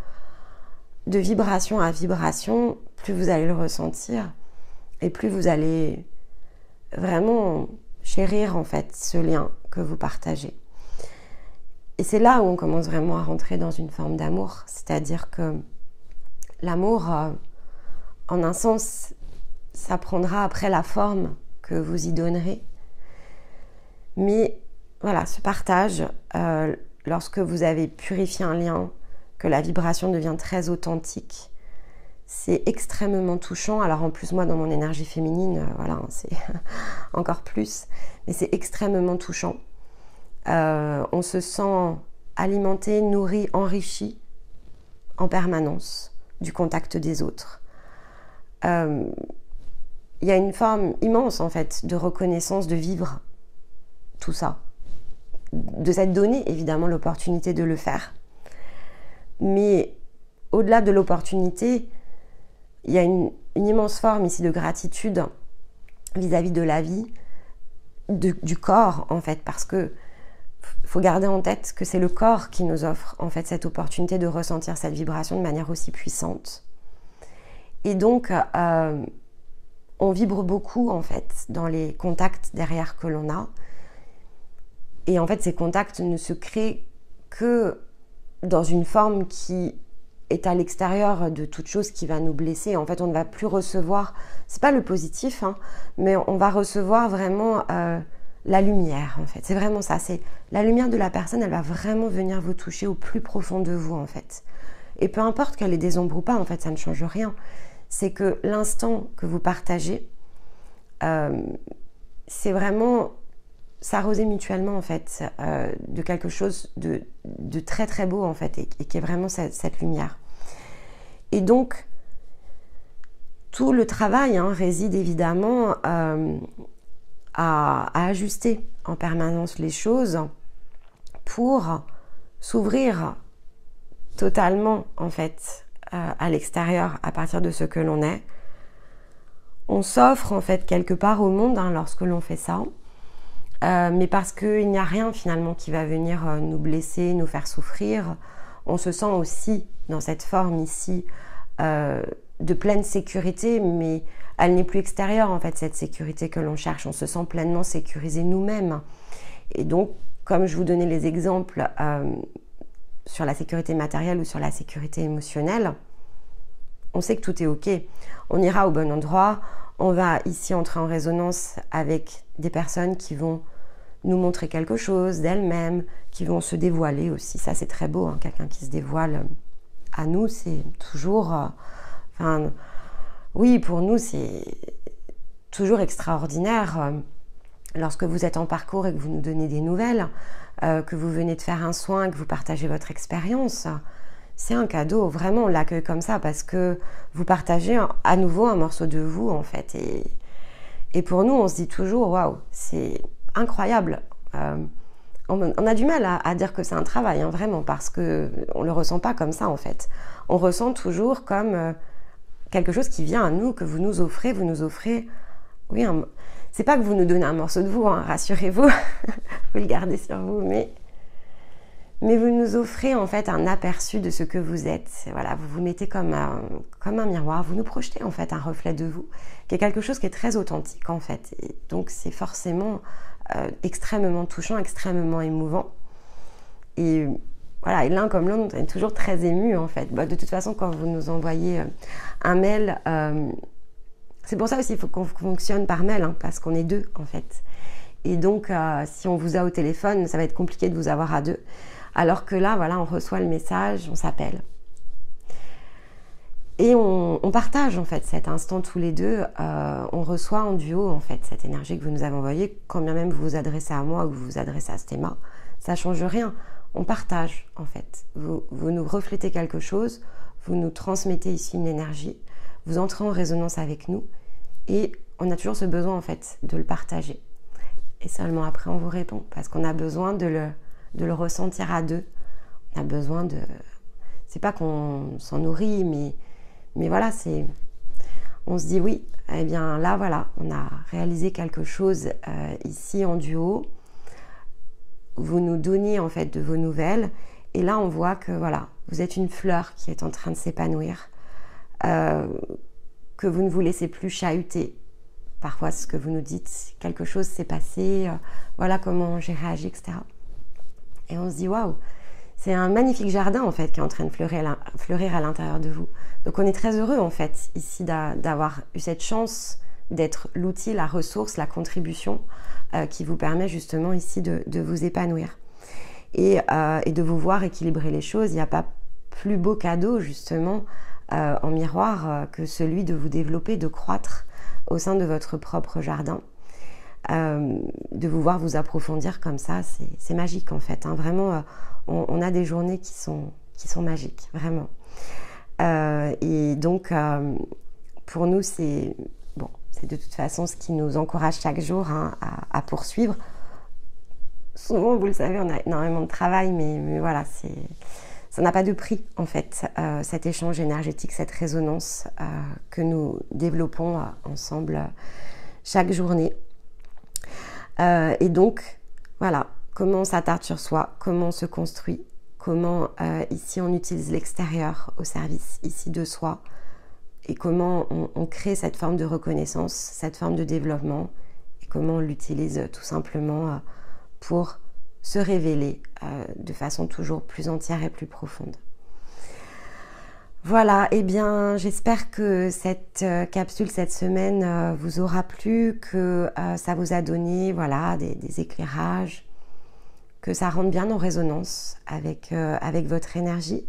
de vibration à vibration, plus vous allez le ressentir et plus vous allez vraiment chérir en fait ce lien que vous partagez. Et c'est là où on commence vraiment à rentrer dans une forme d'amour, c'est-à-dire que l'amour, en un sens, ça prendra après la forme que vous y donnerez. Mais voilà, ce partage, lorsque vous avez purifié un lien, que la vibration devient très authentique, c'est extrêmement touchant. Alors en plus, moi, dans mon énergie féminine, voilà, c'est encore plus, mais c'est extrêmement touchant. On se sent alimenté, nourri, enrichi en permanence du contact des autres. Il y a une forme immense, en fait, de reconnaissance de vivre tout ça, de s'être donné, évidemment, l'opportunité de le faire. Mais au-delà de l'opportunité, il y a une immense forme ici de gratitude vis-à-vis de la vie, du corps en fait, parce que faut garder en tête que c'est le corps qui nous offre en fait cette opportunité de ressentir cette vibration de manière aussi puissante. Et donc, on vibre beaucoup en fait dans les contacts derrière que l'on a. Et en fait, ces contacts ne se créent que dans une forme qui est à l'extérieur de toute chose qui va nous blesser. En fait, on ne va plus recevoir, c'est pas le positif, hein, mais on va recevoir vraiment la lumière, en fait. C'est vraiment ça, c'est la lumière de la personne, elle va vraiment venir vous toucher au plus profond de vous, en fait. Et peu importe qu'elle ait des ombres ou pas, en fait, ça ne change rien. C'est que l'instant que vous partagez, c'est vraiment s'arroser mutuellement en fait de quelque chose de très très beau en fait et qui est vraiment cette lumière. Et donc tout le travail réside évidemment à ajuster en permanence les choses pour s'ouvrir totalement en fait à l'extérieur à partir de ce que l'on est. On s'offre en fait quelque part au monde lorsque l'on fait ça. Mais parce qu'il n'y a rien finalement qui va venir nous blesser, nous faire souffrir, on se sent aussi dans cette forme ici de pleine sécurité, mais elle n'est plus extérieure en fait, cette sécurité que l'on cherche, on se sent pleinement sécurisé nous-mêmes. Et donc, comme je vous donnais les exemples sur la sécurité matérielle ou sur la sécurité émotionnelle, on sait que tout est ok, on ira au bon endroit, on va ici entrer en résonance avec des personnes qui vont nous montrer quelque chose d'elles-mêmes, qui vont se dévoiler aussi. Ça, c'est très beau, quelqu'un qui se dévoile à nous, c'est toujours... oui, pour nous, c'est toujours extraordinaire. Lorsque vous êtes en parcours et que vous nous donnez des nouvelles, que vous venez de faire un soin, que vous partagez votre expérience, c'est un cadeau. Vraiment, on l'accueille comme ça parce que vous partagez à nouveau un morceau de vous, en fait. Et pour nous, on se dit toujours, waouh, c'est incroyable. On a du mal à dire que c'est un travail, vraiment, parce qu'on ne le ressent pas comme ça, en fait. On ressent toujours comme quelque chose qui vient à nous, que vous nous offrez, oui, c'est pas que vous nous donnez un morceau de vous, rassurez-vous, vous le gardez sur vous, mais vous nous offrez en fait un aperçu de ce que vous êtes. Voilà, vous vous mettez comme un miroir, vous nous projetez en fait un reflet de vous, qui est quelque chose qui est très authentique en fait. Et donc c'est forcément extrêmement touchant, extrêmement émouvant. Et voilà, et l'un comme l'autre, on est toujours très ému en fait. De toute façon, quand vous nous envoyez un mail, c'est pour ça aussi qu'il faut qu'on fonctionne par mail, parce qu'on est deux en fait. Et donc, si on vous a au téléphone, ça va être compliqué de vous avoir à deux. Alors que là, voilà, on reçoit le message, on s'appelle. Et on partage en fait cet instant tous les deux. On reçoit en duo en fait cette énergie que vous nous avez envoyée. Quand bien même vous vous adressez à moi ou vous vous adressez à Stéma, ça ne change rien. On partage en fait. Vous nous reflétez quelque chose, vous nous transmettez ici une énergie, vous entrez en résonance avec nous et on a toujours ce besoin en fait de le partager. Et seulement après on vous répond parce qu'on a besoin de le ressentir à deux. On a besoin de... C'est pas qu'on s'en nourrit, mais voilà, c'est... On se dit oui, eh bien là voilà, on a réalisé quelque chose ici en duo. vous nous donniez en fait de vos nouvelles. Et là, on voit que voilà, vous êtes une fleur qui est en train de s'épanouir, que vous ne vous laissez plus chahuter. Parfois, ce que vous nous dites, quelque chose s'est passé, voilà comment j'ai réagi, etc. Et on se dit, waouh, c'est un magnifique jardin en fait qui est en train de fleurir à l'intérieur de vous. Donc on est très heureux en fait ici d'avoir eu cette chance d'être l'outil, la ressource, la contribution qui vous permet justement ici de vous épanouir et de vous voir équilibrer les choses. Il n'y a pas plus beau cadeau justement en miroir que celui de vous développer, de croître au sein de votre propre jardin. De vous voir vous approfondir comme ça, c'est magique en fait. Hein. Vraiment, on a des journées qui sont magiques, vraiment. Et donc, pour nous, c'est de toute façon ce qui nous encourage chaque jour hein, à poursuivre. Souvent, vous le savez, on a énormément de travail, mais voilà, ça n'a pas de prix en fait, cet échange énergétique, cette résonance que nous développons ensemble chaque journée. Et donc, voilà, comment on s'attarde sur soi, comment on se construit, comment ici on utilise l'extérieur au service ici de soi et comment on crée cette forme de reconnaissance, cette forme de développement et comment on l'utilise tout simplement pour se révéler de façon toujours plus entière et plus profonde. Voilà, et bien j'espère que cette capsule, cette semaine vous aura plu, que ça vous a donné voilà, des éclairages, que ça rentre bien en résonance avec votre énergie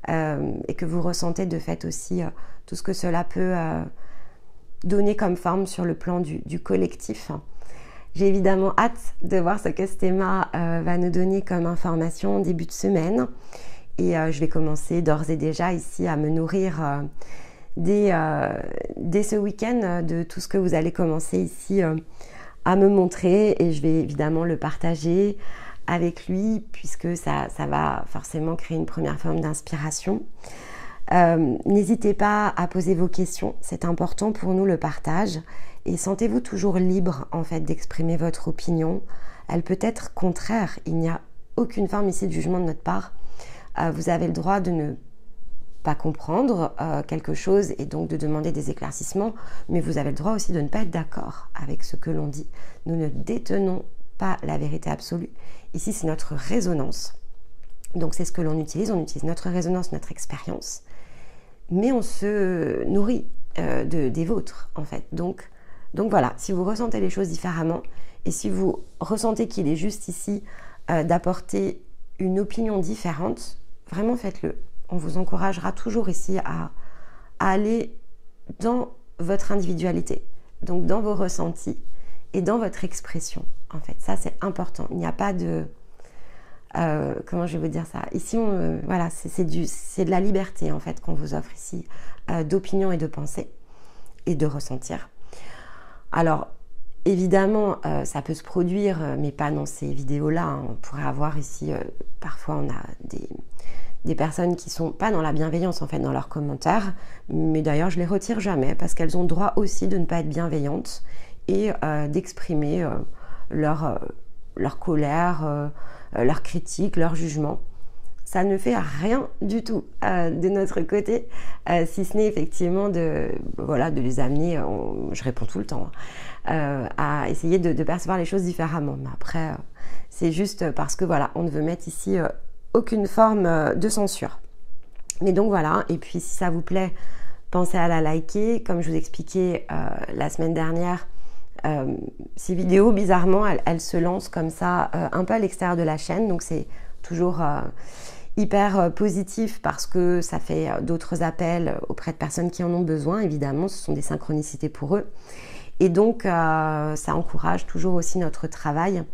et que vous ressentez de fait aussi tout ce que cela peut donner comme forme sur le plan du collectif. J'ai évidemment hâte de voir ce que Stéma va nous donner comme information en début de semaine. Et je vais commencer d'ores et déjà ici à me nourrir dès ce week-end de tout ce que vous allez commencer ici à me montrer. Et je vais évidemment le partager avec lui puisque ça va forcément créer une première forme d'inspiration. N'hésitez pas à poser vos questions, c'est important pour nous le partage. Et sentez-vous toujours libre en fait d'exprimer votre opinion. Elle peut être contraire, il n'y a aucune forme ici de jugement de notre part. Vous avez le droit de ne pas comprendre quelque chose et donc de demander des éclaircissements, mais vous avez le droit aussi de ne pas être d'accord avec ce que l'on dit. Nous ne détenons pas la vérité absolue. Ici, c'est notre résonance. Donc, c'est ce que l'on utilise. On utilise notre résonance, notre expérience, mais on se nourrit des vôtres, en fait. Donc voilà, si vous ressentez les choses différemment et si vous ressentez qu'il est juste ici d'apporter une opinion différente, vraiment faites-le. On vous encouragera toujours ici à aller dans votre individualité, donc dans vos ressentis et dans votre expression. En fait, ça c'est important. Il n'y a pas de... comment je vais vous dire ça? Ici, voilà, c'est de la liberté en fait qu'on vous offre ici, d'opinion et de pensée et de ressentir. Alors, évidemment, ça peut se produire, mais pas dans ces vidéos-là. Hein. On pourrait avoir ici, parfois on a des personnes qui sont pas dans la bienveillance en fait dans leurs commentaires, mais d'ailleurs je les retire jamais parce qu'elles ont le droit aussi de ne pas être bienveillantes et d'exprimer leur colère, leur critique, leur jugement. Ça ne fait rien du tout de notre côté, si ce n'est effectivement de les amener, je réponds tout le temps, à essayer de percevoir les choses différemment. Mais après, c'est juste parce que voilà, on ne veut mettre ici aucune forme de censure. Mais donc voilà, et puis si ça vous plaît, pensez à la liker. Comme je vous expliquais la semaine dernière, ces vidéos, bizarrement, elles se lancent comme ça un peu à l'extérieur de la chaîne, donc c'est toujours hyper positif parce que ça fait d'autres appels auprès de personnes qui en ont besoin, évidemment, ce sont des synchronicités pour eux. Et donc, ça encourage toujours aussi notre travail.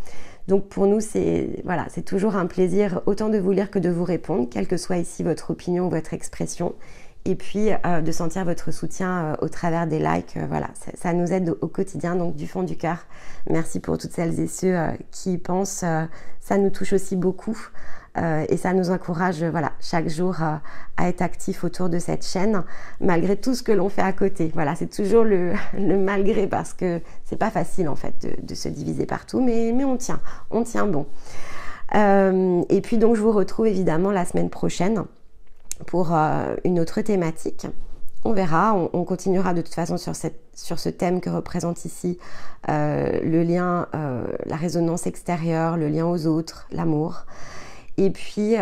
Donc pour nous, c'est toujours un plaisir autant de vous lire que de vous répondre, quelle que soit ici votre opinion ou votre expression. Et puis de sentir votre soutien au travers des likes, voilà, ça nous aide au quotidien, donc du fond du cœur. Merci pour toutes celles et ceux qui y pensent, ça nous touche aussi beaucoup et ça nous encourage voilà, chaque jour à être actifs autour de cette chaîne, malgré tout ce que l'on fait à côté. Voilà, c'est toujours le malgré parce que c'est pas facile en fait de se diviser partout, mais on tient bon. Et puis donc je vous retrouve évidemment la semaine prochaine pour une autre thématique. On verra, on continuera de toute façon sur ce thème que représente ici le lien, la résonance extérieure, le lien aux autres, l'amour. Et puis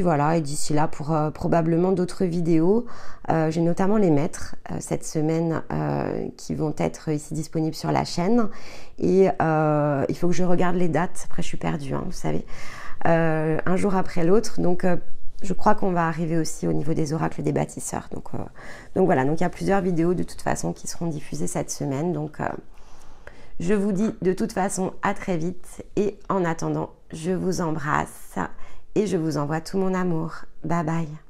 voilà, et d'ici là pour probablement d'autres vidéos. J'ai notamment les maîtres cette semaine qui vont être ici disponibles sur la chaîne. Et il faut que je regarde les dates, après je suis perdue, hein, vous savez, un jour après l'autre. Donc je crois qu'on va arriver aussi au niveau des oracles des bâtisseurs. Donc voilà, donc il y a plusieurs vidéos de toute façon qui seront diffusées cette semaine. Donc je vous dis de toute façon à très vite. Et en attendant, je vous embrasse et je vous envoie tout mon amour. Bye bye.